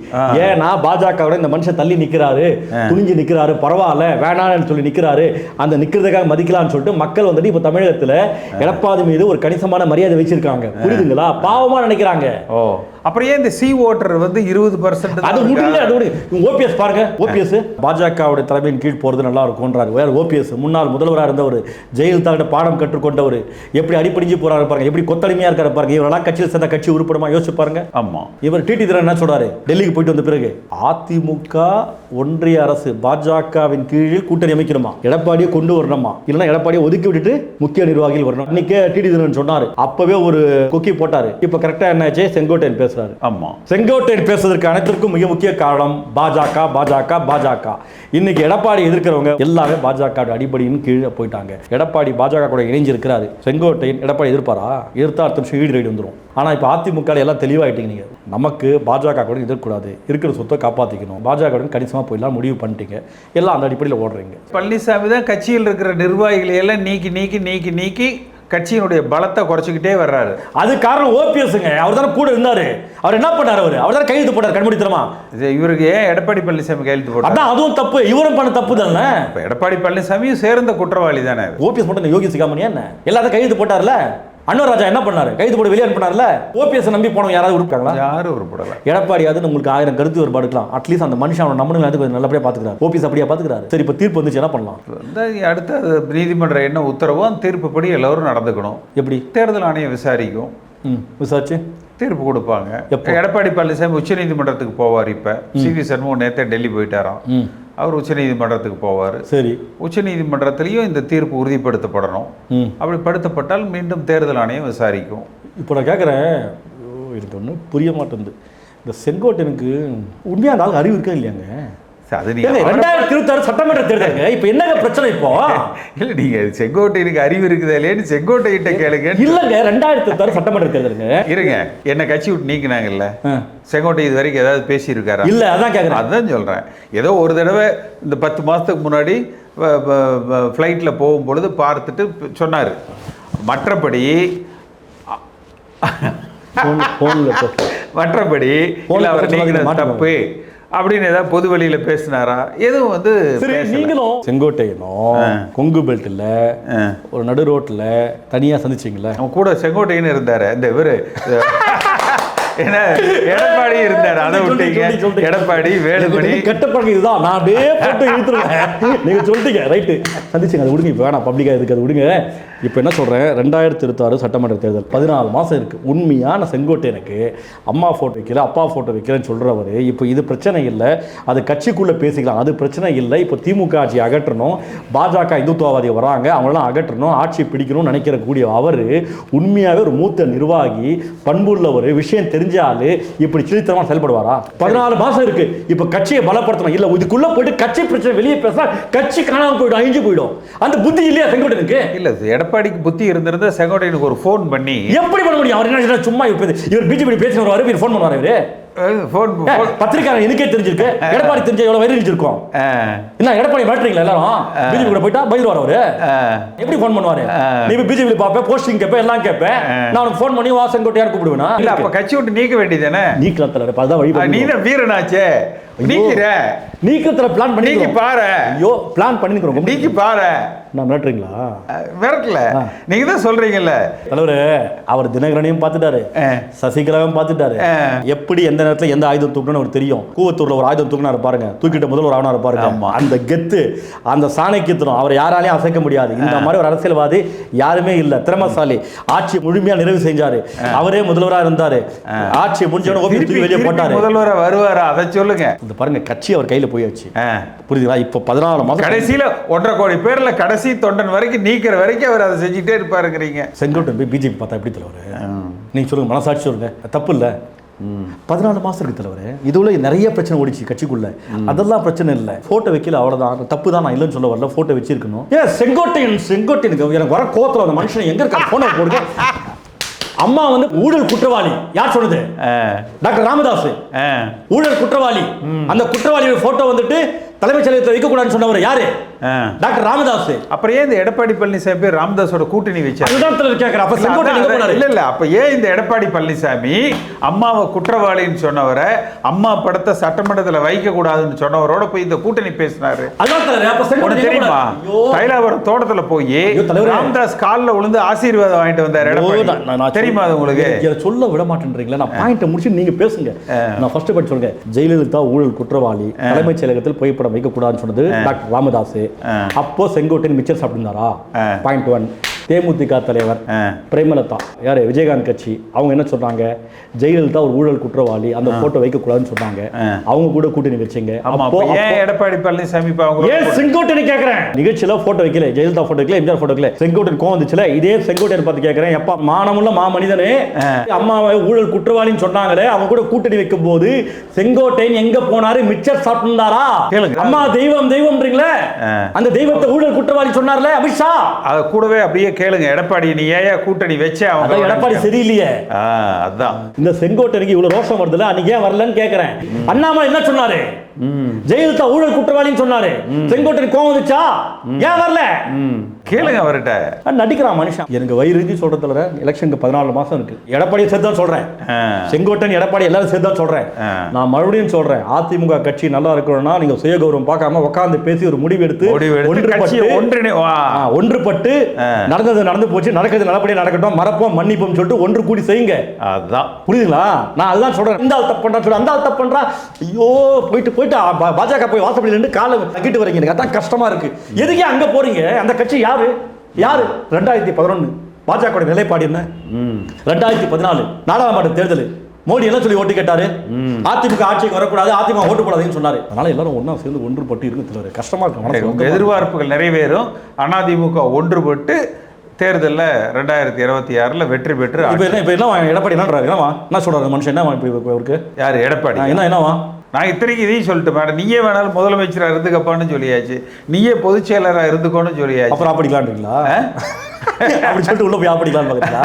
ஏன்னா பாஜகவோட இந்த மனுஷன் தள்ளி நிக்கிறாரு, துணிஞ்சு நிக்கிறாரு, பரவாயில்ல வேணான்னு சொல்லி நிக்கிறாரு, அந்த நிக்கிறதுக்காக மதிக்கலாம்னு சொல்லிட்டு மக்கள் வந்துட்டு இப்ப தமிழகத்துல எடப்பாடி மீது ஒரு கணிசமான மரியாதை வச்சிருக்காங்க. புரியுதுங்களா? பாவமா நினைக்கிறாங்க. அப்புறம் ஏன் இந்த சி ஓட்டர் வந்து 20% அது முடியல. அது ஓபிஎஸ் பாருங்க, ஓபிஎஸ் பாஜகவுடைய தலைமையின் கீழ் போறது நல்லா இருக்கும்ன்றாரு. வேற ஓபிஎஸ் முன்னாள் முதல்வராக இருந்தவர், ஜெயலலிதா கிட்ட பாடம் கற்றுக்கொண்டவர், எப்படி அடிப்படிஞ்சு போறாரு பாருங்க, எப்படி கொத்தடிமையா இருக்காரு பாருங்க. இவரெல்லாம் கட்சியில் சேர்ந்த கட்சி உருப்படமா யோசிச்சு பாருங்க. ஆமா, இவர் டிடி தினகரன் என்ன சொல்றாரு? டெல்லிக்கு போயிட்டு வந்த பிறகு அதிமுக ஒன்றிய அரசு பாஜகவின் கீழ் கூட்டணி அமைக்கணுமா, எடப்பாடியை கொண்டு வரணுமா, இல்லைன்னா எடப்பாடியை ஒதுக்கி விட்டுட்டு முக்கிய நிர்வாகிகள் வரணும். இன்னைக்கு டிடி தினகரன் சொன்னாரு, அப்பவே ஒரு கொக்கி போட்டாரு. இப்ப கரெக்டா என்னாச்சு? செங்கோட்டையன் பேசுறாரு. ஆமா, செங்கோட்டையன் பேசுவதற்கு அனைத்திற்கும் மிக முக்கிய காரணம் பாஜக. இன்னைக்கு எடப்பாடி எதிர்க்கிறவங்க எல்லாமே பாஜக அடிப்படையின் கீழே போயிட்டாங்க. எடப்பாடி பாஜக கூட இணைஞ்சிருக்கிறாரு. செங்கோட்டையன் எடப்பாடி எதிர்ப்பாரா? எதிர்த்தா அடுத்த நிமிஷம் ஈடு ரைடு வந்துடும். ஆனா இப்ப அதிமுக எல்லாம் தெளிவாயிட்டீங்க. நீங்க நமக்கு பாஜக கூட எதிர்க்கூடாது, இருக்கிற சொத்தை காப்பாத்திக்கணும், பாஜக கணிசமா போயிடலாம் முடிவு பண்ணிட்டீங்க. எல்லாம் அந்த அடிப்படையில் ஓடுறீங்க. பழனிசாமி தான் கட்சியில் இருக்கிற நிர்வாகிகளை எல்லாம் நீக்கி கட்சியினுடைய பலத்தை குறைச்சிக்கிட்டே வர்றாரு. அது காரணம் ஓபிஎஸ்ங்க. அவர் தானே கூட இருந்தாரு. அவர் என்ன பண்ணாரு? அவர் தானே கையெழுத்து போட்டார் கண்மூடித்தனமா. இவருக்கு ஏன் எடப்பாடி பழனிசாமி கையெழுத்து போட்டார்? அதான் அதுவும் தப்பு, இவரும் பண்ண தப்பு தானே. எடப்பாடி பழனிசாமியும் சேர்ந்த குற்றவாளி தானே. ஓபிஎஸ் மட்டும் யோகி சிகாமணி என்ன எல்லாத்தையும் கையெழுத்து போட்டார்ல. அன்வர் ராஜா என்ன பண்ணாரு? கைது போட்டு வெளியே அனுப்பினார்ல. ஓபிஎஸ் நம்பி போனவங்க யாராவது உருப்பாங்களா? யாரும் உருப்படல. எடப்பாடி அது உங்களுக்கு 1000 கருத்து வேறுபாடு இருக்கலாம். அட்லீஸ்ட் அந்த மனுஷன் அவன் நம்மளும் அதுக்கு நல்லபடியா பாத்துக்கிறாரு. ஓபிஎஸ் அப்படியே பாத்துக்கிறாரு. சரி, இப்ப தீர்ப்பு வந்துச்சு, என்ன பண்ணலாம்? அடுத்த நீதிமன்ற என்ன உத்தரவோ அந்த தீர்ப்புப்படி எல்லாரும் நடந்துக்கணும். எப்படி? தேர்தல் ஆணையம் விசாரிக்கும். விசாரிச்சு தீர்ப்பு கொடுப்பாங்க. எடப்பாடி பழனிசாமி உச்ச நீதிமன்றத்துக்கு போவார். இப்ப சிவி சண்முகம் நேத்தே டெல்லி போயிட்டாராம். அவர் உச்ச நீதிமன்றத்துக்கு போவார். சரி, உச்ச நீதிமன்றத்திலையும் இந்த தீர்ப்பு உறுதிப்படுத்தப்படணும். அப்படி படுத்தப்பட்டால் மீண்டும் தேர்தல் ஆணையம் விசாரிக்கும். இப்போ நான் கேட்குறேன், எனக்கு ஒன்றும் புரிய மாட்டேங்குது. இந்த செங்கோட்டையனுக்கு உண்மையாக அந்த அறிவு இருக்கா இல்லையாங்க? அது ஏங்க, 2026 சட்டமன்ற தேர்தலுங்க. இப்ப என்னங்க பிரச்சனை இப்போ? இல்ல நீங்க செங்கோட்டையனுக்கு அறிவு இருக்குதா இல்லையான்னு செங்கோட்டையிட்ட கேளுங்க. இல்லங்க, 2026 சட்டமன்ற தேர்தலுங்க. இருங்க, என்ன கட்சி விட்டு நீக்கினாங்கல்ல, செங்கோட்டை இது வரைக்கும் ஏதாவது பேசியிருக்காரா? இல்ல, அதான் கேக்குறேன். அதான் சொல்றேன். ஏதோ ஒரு தடவை இந்த 10 மாசத்துக்கு முன்னாடி ஃப்ளைட்டில் போகும்பொழுது பார்த்துட்டு சொன்னார். மற்றபடி அவர் நீக்கினது தப்பு அப்படின்னு ஏதாவது பொது வெளியில பேசினாரா? எதுவும் வந்து நீங்களும் செங்கோட்டையனும் கொங்கு பெல்ட்ல ஒரு நடு ரோட்ல தனியா சந்திச்சீங்களா? அவன் கூட செங்கோட்டையன் இருந்தாரு. இந்த இவரு என்ன எடப்பாடி இருந்தாரு, அதை விட்டீங்க. எடப்பாடி வேலுமணி கட்டப்பழக்கம் இதுதான். நான் அப்படியே போட்டு இழுத்துருவேன். நீங்க சொல்லிட்டீங்க, ரைட்டு, சந்திச்சுங்க. அதை விடுங்க, இப்போ வேணாம், பப்ளிக்கா இருக்கு, அதை விடுங்க. இப்போ என்ன சொல்றேன், 2026 சட்டமன்ற தேர்தல் 14 மாசம் இருக்கு. உண்மையான செங்கோட்டையனுக்கு அம்மா போட்டோ வைக்கல, அப்பா போட்டோ வைக்கலன்னு சொல்றவரு இப்போ இது பிரச்சனை இல்லை, அது கட்சிக்குள்ள பேசிக்கலாம், அது பிரச்சனை இல்லை. இப்போ திமுக ஆட்சி அகற்றணும், பாஜக இந்துத்துவவாதி வராங்க, அவங்களெல்லாம் அகற்றணும், ஆட்சி பிடிக்கணும்னு நினைக்கிற கூடிய அவரு உண்மையாவே ஒரு மூத்த நிர்வாகி, பண்புள்ளவர், விஷயம் தெரிஞ்சாலு இப்படி சிரித்தனமா செயல்படுவாரா? 14 மாசம் இருக்கு. இப்ப கட்சியை பலப்படுத்தணும். இல்ல இதுக்குள்ள போயிட்டு கட்சி பிரச்சனை வெளியே பேச கட்சி காணாம போயிடும், அழிஞ்சு போயிடும். அந்த புத்தி இல்லையா செங்கோட்டையனுக்கு? இல்ல, எடப்பாடிக்கு புத்தி இருந்திருந்தா செங்கோட்டையனுக்கு ஒரு ஃபோன் பண்ணி எப்படி பண்ண முடியும்? அவர் என்ன சும்மா இவர் பிஜேபி பேசின வருவாரு, ஃபோன் பண்ணுவாரு. இவரு பத்திரிக்காரன் எனக்கே தெரிஞ்சிருக்கு, எடப்பாடி தெரிஞ்ச எவ்வளவு வயிறு இருந்திருக்கும். என்ன எடப்பாடி மாட்டுறீங்களா எல்லாரும்? பிஜேபி கூட போயிட்டா பயிர் அவரு எப்படி ஃபோன் பண்ணுவாரு? நீ பிஜேபி பாப்ப, போஸ்டிங் கேப்ப, எல்லாம் கேப்ப, நான் உனக்கு ஃபோன் பண்ணி வாசங்கோட்டையார் கூப்பிடுவேனா? இல்ல, அப்ப கட்சி விட்டு நீக்க வேண்டியதானே? நீக்கலாம் தலைவர், அதான் வழி. நீ தான் வீரனாச்சே, நீக்கத்துல பிளான் பண்ணி பாரு. ஐயோ, பிளான் பண்ணிக்கிறோம். நீக்கி பாரு. நான் மிரட்டுறீங்களா? மிரட்டல, நீங்க தான் சொல்றீங்கல்ல. தலைவரு, அவர் தினகரனையும் பார்த்துட்டாரு, சசிகலாவையும் பார்த்துட்டாரு. எப்படி எந்த நேரத்தில் எந்த ஆயுதம் தூக்கணும்னு அவர் தெரியும். கூவத்தூர்ல ஒரு ஆயுதம் தூக்கினா பாருங்க, தூக்கிட்ட முதல்வர் ஆவனா பாருங்க. அந்த கெத்து, அந்த சாணக்கியத்தனம் அவரை யாராலையும் அசைக்க முடியாது. இந்த மாதிரி ஒரு அரசியல்வாதி யாருமே இல்ல. திறமசாலி, ஆட்சி முழுமையா நிறைவு செஞ்சாரு, அவரே முதல்வராக இருந்தாரு. ஆட்சி முடிஞ்சவன வெளியே போட்டாரு. முதல்வரா வருவாரா? அதை சொல்லுங்க. இந்த பாருங்க, கட்சி அவர் கையில போயாச்சு, புரியுதுங்களா? இப்ப 14 மாசம் கடைசியில 1.5 கோடி பேர்ல கடைசி தொண்டன் வரைக்கும் நீக்கிற வரைக்கும் அவர் அதை செஞ்சுட்டே இருப்பாருங்கிறீங்க. செங்கோட்டையன் போய் பிஜேபி பார்த்தா எப்படி தலைவர்? நீங்க சொல்லுங்க, மனசாட்சி சொல்லுங்க, தப்பு இல்ல. 14 மாசம் இருக்கு தலைவர். இதுல நிறைய பிரச்சனை ஓடிச்சு கட்சிக்குள்ள, அதெல்லாம் பிரச்சனை இல்லை. போட்டோ வைக்கல, அவ்வளவுதான், தப்பு தான். நான் இல்லைன்னு சொல்ல வரல, போட்டோ வச்சிருக்கணும். செங்கோட்டையனுக்கு எனக்கு வர கோவத்துல அந்த மனுஷன் எங்க இருக்கா போன போடுங்க. அம்மா வந்து ஊழல் குற்றவாளி, யார் சொன்னது? டாக்டர் ராமதாஸ் ஊழல் குற்றவாளி. அந்த குற்றவாளியோட போட்டோ வந்துட்டு தலைமைச் செயலகத்தில் வைக்க கூடாதுன்னு சொன்னவர் யாரு? டாக்டர் ராமதாஸ். அப்புறம் ஏன் இந்த எடப்பாடி பழனிசாமி ராமதாஸோட கூட்டணி வச்சாரு? அதுதான் கேக்குறேன். அப்ப செங்கோட்டையன் எங்க போனாரு? இல்ல இல்ல, அப்ப ஏன் இந்த எடப்பாடி பழனிசாமி அம்மாவை குற்றவாளின்னு சொன்னவரை, அம்மா படத்தை சட்டமன்றத்துல வைக்க கூடாதுன்னு சொன்னவரோட போய் இந்த கூட்டணி பேசினாரு? அதான் தலைவர். அப்ப செங்கோட்டையன் தெரியுமா, தைலாவரம் தோட்டத்துல போய் ராமதாஸ் காலில் விழுந்து ஆசீர்வாதம் வாங்கிட்டு வந்தார் எடப்பாடி. தெரியுமா அது உங்களுக்கு? சொல்ல விட மாட்டேன்றீங்களா? நான் பாயிண்ட் முடிச்சு நீங்க பேசுங்க. நான் ஃபர்ஸ்ட் பாயிண்ட் சொல்லுங்க. ஜெயலலிதா ஊழல் குற்றவாளி, தலைமைச் செயலகத்தில் புகைப்படம் வைக்க கூடாதுன்னு சொன்னது டாக்டர் ராமதாஸ். அப்போ செங்கோட்டையன் மிச்சர் சாப்பிட்டுருந்தாரா? பாயிண்ட் 1. தேமுதிக தலைவர் பிரேமலதா, யாரு? விஜயகாந்த் கட்சி. அவங்க என்ன சொல்றாங்க? ஜெயலலிதா ஒரு ஊழல் குற்றவாளி, அந்த போட்டோ வைக்க கூடாதுன்னு சொன்னாங்க. அவங்க கூட கூட்டணி வச்சீங்க. ஏன் எடப்பாடி பழனிசாமி ஏன் செங்கோட்டையன் கேக்குறேன்? நிகழ்ச்சியில போட்டோ வைக்கல, ஜெயலலிதா போட்டோ வைக்கல, எம்ஜிஆர் போட்டோ வைக்கல. செங்கோட்டையன் கோவம் வந்துச்சுல, இதே செங்கோட்டையன் பார்த்து கேக்குறேன், எப்பா மானமுள்ள மாமனிதனே, அம்மாவை ஊழல் குற்றவாளின்னு சொன்னாங்களே, அவங்க கூட கூட்டணி வைக்கும் போது செங்கோட்டையன் எங்க போனாரு? மிச்சர் சாப்பிட்டுருந்தாரா? அம்மா தெய்வம் தெய்வம்ன்றீங்களே, அந்த தெய்வத்தை ஊழல் குற்றவாளி சொன்னார்ல அமித்ஷா, அத கூடவே அப்படியே கேளுங்க. எடப்பாடி நீ ஏன் கூட்டணி வச்ச? அவங்க எடப்பாடி சரியில்லையே. அதான் இந்த செங்கோட்டையனுக்கு இவ்வளவு ரோஷம் வருதுல, அன்னைக்கு ஏன் வரலன்னு கேக்குறேன். அண்ணாமலை என்ன சொன்னாரு? ஜெயலலிதா ஊழல் குற்றவாளின்னு சொன்னாரு. செங்கோட்டையன் கோவம் வந்துச்சா? ஏன் வரல? கேளுங்க அவர்கிட்ட. நடிக்கிறான் மனுஷன். எனக்கு வயிறு சொல்றது தவிர எலெக்ஷனுக்கு 14 மாசம் இருக்கு. எடப்பாடியை சேர்த்து தான் சொல்றேன். செங்கோட்டையன் எடப்பாடி எல்லாரும் சேர்த்து தான் சொல்றேன். நான் மறுபடியும் சொல்றேன், அதிமுக கட்சி நல்லா இருக்கணும்னா நீங்க சுயகௌரவம் பார்க்காம உட்கார்ந்து பேசி ஒரு முடிவு எடுத்து ஒன்றுபட்டு நடந்தது நடந்து போச்சு, நடக்கிறது நல்லபடியா நடக்கட்டும், மறப்போம் மன்னிப்போம் சொல்லிட்டு ஒன்று கூடி செய்யுங்க. அதுதான், புரியுதுங்களா? நான் அதுதான் சொல்றேன். இந்த ஆள் தப்பு பண்றா சொல்லு, அந்த ஆள் தப்பு பண்றா. ஐயோ, போயிட்டு பாஜக போய் வாசப்படியில இருந்து காலை கட்டிட்டு வரீங்க. எனக்கு அதான் கஷ்டமா இருக்கு. எதுக்கே அங்க போறீங்க? அந்த கட்சி யாரு? 2011 பாஜக நிலைப்பாடு என்ன? 2014 நாடாளுமன்ற தேர்தல் மோடி என்ன சொல்லி ஓட்டு கேட்டாரு? அதிமுக ஆட்சிக்கு வரக்கூடாது, அதிமுக ஓட்டு போடாதுன்னு சொன்னாரு. அதனால எல்லாரும் ஒன்னா சேர்ந்து ஒன்றுபட்டு இருக்கு. கஷ்டமா இருக்கு. எதிர்பார்ப்புகள் நிறைவேறும். அதிமுக ஒன்றுபட்டு தேர்தலில் 2026 வெற்றி பெற்று இப்போ என்ன எடப்பாடி என்ன சொல்றாரு? மனுஷன் என்ன இருக்கு? யாரு? எடப்பாடி என்னவா நான் இத்தனைக்கு இதையும் சொல்லிட்டு மேடம், நீயே வேணாலும் முதலமைச்சராக இருந்துக்கப்பான்னு சொல்லியாச்சு, நீயே பொதுச் செயலராக இருந்துக்கோன்னு சொல்லியாச்சு. அப்புறம் அப்படிக்கலான்றீங்களா? அப்படி சொல்லிட்டு உள்ள போய் அப்படிக்கலாம் பார்க்குறீங்களா?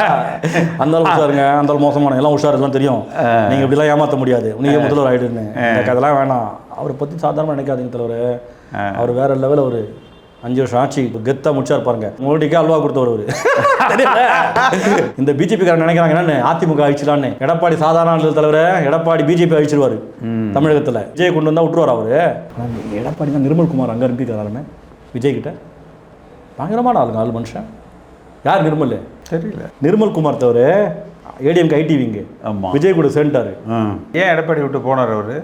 அந்த அளவு உஷாருங்க, அந்த அளவு மோசமான எல்லாம் உஷார் எல்லாம் தெரியும். நீங்கள் இப்படிலாம் ஏமாற்ற முடியாது, நீங்கள் முதல்வர் ஆகிடுன்னு. எனக்கு அதெல்லாம் வேணாம். அவரை பற்றி சாதாரணமாக நினைக்காதீங்க தலைவர். அவர் வேற லெவலில் ஒரு 5 வருஷம் ஆட்சி கெத்தாக முடிச்சார் பாருங்க. மோடிக்கே அல்வா கொடுத்தவர். இந்த பிஜேபிக்காரன் நினைக்கிறாங்க என்னன்னு அதிமுக அழிச்சிடலான்னு. எடப்பாடி சாதாரண தலைவர், எடப்பாடி பிஜேபி அழிச்சிருவாரு தமிழகத்தில். விஜய் கொண்டு வந்தால் விட்டுருவார் அவரு. எடப்பாடி தான் நிர்மல்குமார் அங்கே அனுப்பிக்கிறாருன்னு விஜய் கிட்ட. பயங்கரமான ஆளுங்க, ஆள் மனுஷன். யார் நிர்மல்? தெரியல. நிர்மல்குமார் தவிர ஏடிஎம்க்கு ஐடிவிங்க. ஆமாம், விஜய் கூட சேர்ந்துட்டாரு. ஏன் எடப்பாடி விட்டு போனார் அவரு?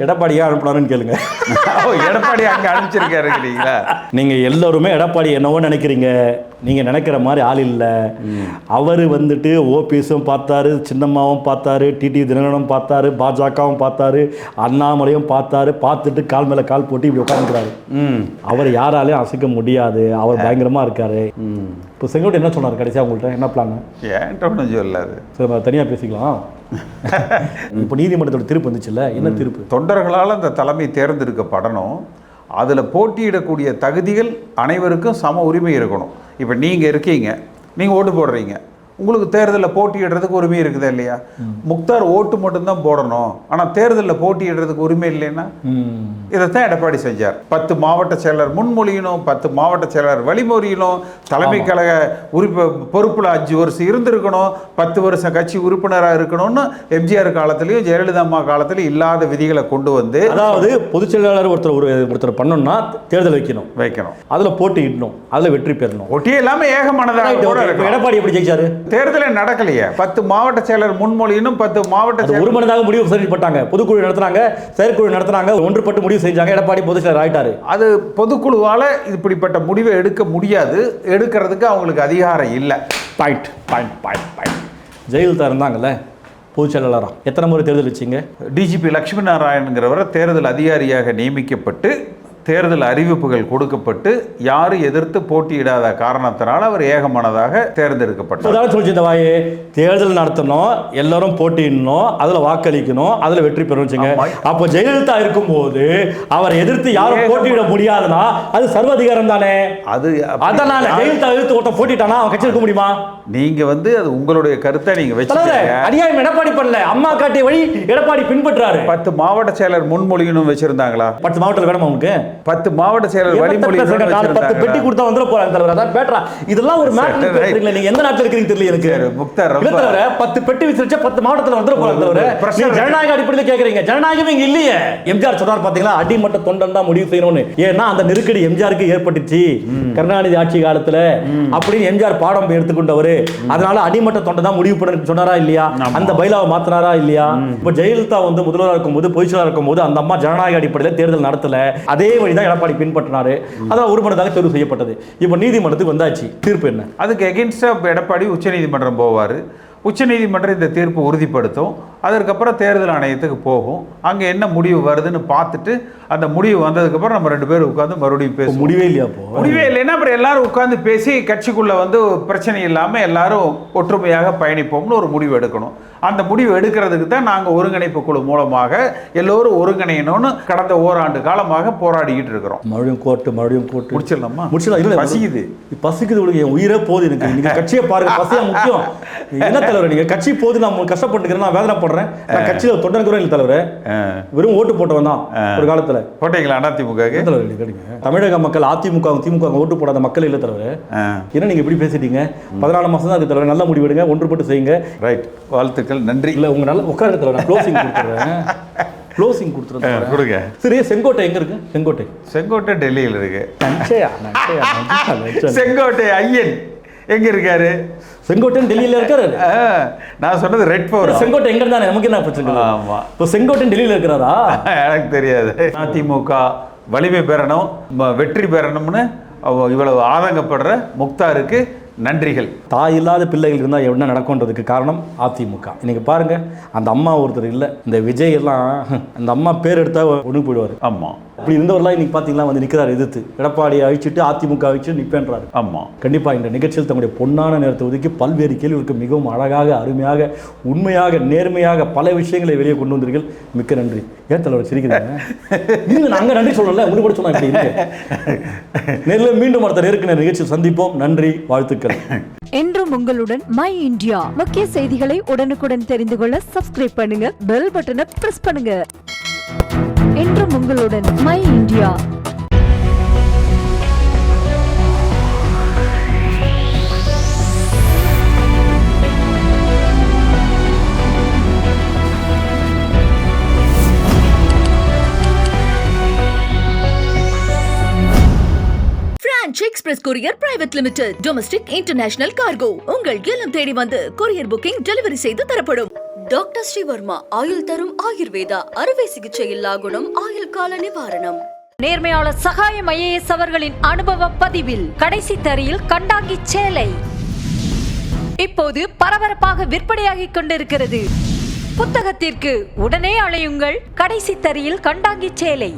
எடப்பாடி ஏன் அனுப்பினாருன்னு கேளுங்க. எடப்பாடி அங்கே அனுப்பிச்சிருக்காருங்களா? நீங்கள் எல்லோருமே எடப்பாடி என்னவோ நினைக்கிறீங்க. நீங்கள் நினைக்கிற மாதிரி ஆள் இல்லை. அவர் வந்துட்டு ஓபிஎஸும் பார்த்தாரு, சின்னம்மாவும் பார்த்தாரு, டிடி தினகரனும் பார்த்தாரு, பாஜகவும் பார்த்தாரு, அண்ணாமலையும் பார்த்தாரு. பார்த்துட்டு கால் மேலே கால் போட்டு இப்படி உட்காந்துக்கிறாரு. அவர் யாராலையும் அசைக்க முடியாது. அவர் பயங்கரமாக இருக்காரு. இப்போ செங்கோட்டை என்ன சொன்னார் கடைசியாக உங்கள்கிட்ட? என்ன பிளான்? ஏன்ட்ட ஒன்றும் சொல்லாது. சரி, நம்ம தனியாக பேசிக்கலாம். இப்போ நீதிமன்றத்தோட தீர்ப்பு வந்துச்சுல்ல, என்ன தீர்ப்பு? தொண்டர்களால் அந்த தலைமை தேர்ந்தெடுக்கப்படணும். அதில் போட்டியிடக்கூடிய தகுதிகள் அனைவருக்கும் சம உரிமை இருக்கணும். இப்போ நீங்கள் இருக்கீங்க, நீங்கள் ஓட்டு போடுறீங்க, உங்களுக்கு தேர்தலில் போட்டியிடுறதுக்கு உரிமை இருக்குதா இல்லையா? முக்தார் ஓட்டு மட்டும்தான் போடணும், ஆனால் தேர்தலில் போட்டியிடுறதுக்கு உரிமை இல்லைன்னா இதைத்தான் எடப்பாடி செஞ்சார். 10 மாவட்ட செயலர் முன்மொழியணும், 10 மாவட்ட செயலர் வழிமொழியணும், தலைமை கழக பொறுப்பில் 5 வருஷம் இருந்திருக்கணும், 10 வருஷம் கட்சி உறுப்பினராக இருக்கணும்னு எம்ஜிஆர் காலத்திலையும் ஜெயலலிதா அம்மா காலத்திலையும் இல்லாத விதிகளை கொண்டு வந்து, அதாவது பொதுச் செயலாளர் ஒருத்தர் பண்ணணும்னா தேர்தல் வைக்கணும், அதில் போட்டியிடணும், அதில் வெற்றி பெறணும். ஒட்டியே இல்லாமல் ஏகமானதாக எடப்பாடி எப்படி ஜெயிச்சாரு? தேர்தலே நடக்கலையே. 10 மாவட்ட செயலர் முன்மொழியினும் 10 மாவட்ட ஒருமனதாக முடிவு செய்யப்பட்டாங்க. பொதுக்குழு நடத்துறாங்க, செயற்குழு நடத்துறாங்க, ஒன்றுபட்டு முடிவு செஞ்சாங்க. எடப்பாடி பொதுச் செயலர் ஆயிட்டாரு. அது பொதுக்குழுவால இப்படிப்பட்ட முடிவை எடுக்க முடியாது, எடுக்கிறதுக்கு அவங்களுக்கு அதிகாரம் இல்லை. பாயிண்ட். ஜெயலலிதா இருந்தாங்கல்ல பொதுச் செயலாளரா, எத்தனை முறை தேர்தல் வச்சிங்க? டிஜிபி லட்சுமி நாராயணங்கிறவரை தேர்தல் அதிகாரியாக நியமிக்கப்பட்டு தேர்தல் அறிவிப்புகள் கொடுக்கப்பட்டு யாரும் எதிர்த்து போட்டியிடாத காரணத்தினால் அவர் ஏகமனதாக தேர்ந்தெடுக்கப்பட்டார். சொல்லிச்சு தேர்தல் நடத்தணும், எல்லாரும் போட்டியிடணும், அதில் வாக்களிக்கணும், அதில் வெற்றி பெறணும் வச்சுங்க. அப்போ ஜெயலலிதா இருக்கும்போது அவரை எதிர்த்து யாரும் போட்டியிட முடியாதுன்னா அது சர்வாதிகாரம் தானே. அது அதனால ஜெயலலிதா எதிர்த்து ஒருத்தன் போட்டிட்டானா அவன் கட்சி இருக்க முடியுமா? நீங்க வந்து அது உங்களுடைய கருத்தை நீங்க வச்சுக்கீங்க. அநியாயம் எடப்பாடி பண்ணல, அம்மா காட்டிய வழி எடப்பாடி பின்பற்றாரு. 10 மாவட்ட செயலர் முன்மொழியணும் வச்சிருந்தாங்களா? 10 மாவட்டத்தில் வேணுமா உங்களுக்கு? 10 மாவட்ட செயலர் வழிமொழி 10 பெட்டி கொடுத்தா வந்துற போறாங்க தலைவர். அதான் பேட்ரா. இதெல்லாம் ஒரு மேட்டர் பேசுறீங்க. நீங்க எந்த நாட்டுல இருக்கீங்க தெரியல எனக்கு. முக்தார் தலைவர் 10 பெட்டி விசிறிச்சா 10 மாவட்டத்துல வந்துற போறாங்க தலைவர். நீங்க ஜனநாயக அடிப்படையில் கேக்குறீங்க. ஜனநாயகம் இங்க இல்லையே. எம்ஜிஆர் சொன்னார் பாத்தீங்களா, அடிமட்ட தொண்டன் தான் முடிவு செய்யணும்னு. ஏன்னா அந்த நெருக்கடி எம்ஜிஆருக்கு ஏற்பட்டுச்சு கருணாநிதி ஆட்சி காலத்துல அப்படின்னு எம்ஜிஆர் பாடம் எடுத்துக்கொண்டவர். அதனால அடிமட்ட தொண்டன் தான் முடிவு பண்ண சொன்னாரா இல்லையா? அந்த பைலாவை மாத்தினாரா இல்லையா? இப்ப ஜெயலலிதா வந்து முதல்வராக இருக்கும்போது, பொதுச்செயலாளராக இருக்கும்போது அந்த அம்மா ஜனநாயக அடிப்படையில் தேர்தல் நடத்தல. அதே வழிதான் எடப்பாடி பின்பற்றினாரு. அதான் ஒருமனதாக தேர்வு செய்யப்பட்டது. இப்போ நீதிமன்றத்துக்கு வந்தாச்சு. தீர்ப்பு என்ன? அதுக்கு எகென்ஸ்டா எடப்பாடி உச்சநீதிமன்றம் போவார். உச்சநீதிமன்றம் இந்த தீர்ப்பு உறுதிப்படுத்தும். அதற்கப்புறம் தேர்தல் ஆணையத்துக்கு போகும். அங்கே என்ன முடிவு வருதுன்னு பார்த்துட்டு அந்த முடிவு வந்ததுக்கப்புறம் நம்ம 2 பேரும் உட்காந்து மறுபடியும் பேசுவோம். முடிவே இல்லையா? முடிவே இல்லைன்னா அப்புறம் எல்லாரும் உட்காந்து பேசி கட்சிக்குள்ள வந்து பிரச்சனை இல்லாமல் எல்லாரும் ஒற்றுமையாக பயணிப்போம்னு ஒரு முடிவு எடுக்கணும். அந்த முடிவு எடுக்கிறதுக்கு தான் நாங்கள் ஒருங்கிணைப்பு குழு மூலமாக எல்லோரும் ஒருங்கிணையணும்னு கடந்த ஓராண்டு காலமாக போராடிக்கிட்டு இருக்கிறோம். மறுபடியும் கோர்ட்டு முடிச்சிடலாமா? முடிச்சிடலாம். இல்லை, பசிக்குது உங்களுக்கு. என் உயிரே போகுது எனக்கு. நீங்க கட்சியை பாருங்க, பசியா முக்கியம். என்ன தலைவர், நீங்க கட்சி போது நான் கஷ்டப்பட்டுக்கிறேன், நான் வேதனை பண்றேன். நான் கட்சியில் தொண்டன் கூட இல்லை தலைவர். வெறும் ஓட்டு போட்டவன் தான் ஒரு காலத்துல. போட்டீங்களா அதிமுக? தமிழக மக்கள் அதிமுக திமுக ஓட்டு போடாத மக்கள் இல்லை தலைவர். என்ன நீங்க இப்படி பேசிட்டீங்க? 14 மாசம் தான் இருக்கு தலைவர். நல்ல முடிவு எடுங்க, ஒன்றுபட்டு செய்யுங்க. ரைட், வாழ்த்துக்கள், நன்றி. இல்லை, உங்க நல்ல உட்கார தலைவர். நான் க்ளோசிங் கொடுத்துறேன் கொடுங்க. சரி, செங்கோட்டை எங்க இருக்கு? செங்கோட்டை டெல்லியில் இருக்கு. செங்கோட்டை ஐயன் எங்க இருக்காரு? செங்கோட்டை டெல்லியில இருக்காரு. நான் சொன்னது ரெட் ஃபோர். செங்கோட்டை எங்க இருந்தானே நமக்கு என்ன பிரச்சனை? ஆமா, இப்போ செங்கோட்டை டெல்லியில இருக்கிறாரா? எனக்கு தெரியாது. அதிமுக வலிமை பெறணும், வெற்றி பெறணும்னு இவ்வளவு ஆதங்கப்படுற முக்தாருக்கு நன்றிகள். தாய் இல்லாத பிள்ளைகள் இருந்தால் என்ன நடக்கும்ன்றதுக்கு காரணம் அதிமுக. இன்னைக்கு பாருங்க, அந்த அம்மா ஒருத்தர் இல்லை, இந்த விஜய் எல்லாம் அந்த அம்மா பேர் எடுத்தா ஒன்று போயிடுவார். ஆமாம், அப்படி இருந்தவரெல்லாம் இன்னைக்கு பார்த்தீங்களா வந்து நிற்கிறார் எதிர்த்து. எடப்பாடியை அழிச்சிட்டு அதிமுக அழிச்சு நிற்பேன்றாரு. ஆமாம், கண்டிப்பாக இந்த நிகழ்ச்சியில் தங்களுடைய பொன்னான நேரத்தை ஒதுக்கி பல்வேறு கேள்விகளுக்கு மிகவும் அழகாக, அருமையாக, உண்மையாக, நேர்மையாக பல விஷயங்களை வெளியே கொண்டு வந்தீர்கள். மிக்க நன்றி. ஏன் தலைவர் சிரிக்கிறீங்க? நான் அங்கே நன்றி சொல்லல, உங்களுக்கு கூட சொன்னா இப்படி இருக்கு. நேரில் மீண்டும் அடுத்த நேருக்கு நிகழ்ச்சியில் சந்திப்போம். நன்றி, வாழ்த்துக்கள். என்றும் உங்களுடன் மை இந்தியா. முக்கிய செய்திகளை உடனுக்குடன் தெரிந்து கொள்ள சப்ஸ்கிரைப் பண்ணுங்க, பெல் பட்டனை பிரஸ் பண்ணுங்க. என்றும் உங்களுடன் my India. Express courier private limited domestic international cargo உங்கள் இல்லம் தேடி வந்து கொரியர் புக்கிங் டெலிவரி செய்து தரப்படும். டாக்டர் ஸ்ரீவர்மா ஆயுள் தரும் ஆயுர்வேதா அறுவை சிகிச்சை இல்லா குணம் ஆயுள் கால நிவாரணம். நேர்மையாளர் சகாயம் IAS அவர்களின் அனுபவ பதிவில் கடைசி தரியில் கண்டாங்கி சேலை இப்போது பரபரப்பாக விற்பனையாகிக் கொண்டிருக்கிறது. புத்தகத்திற்கு உடனே அழையுங்கள். கடைசி தரியில் கண்டாங்கி சேலை.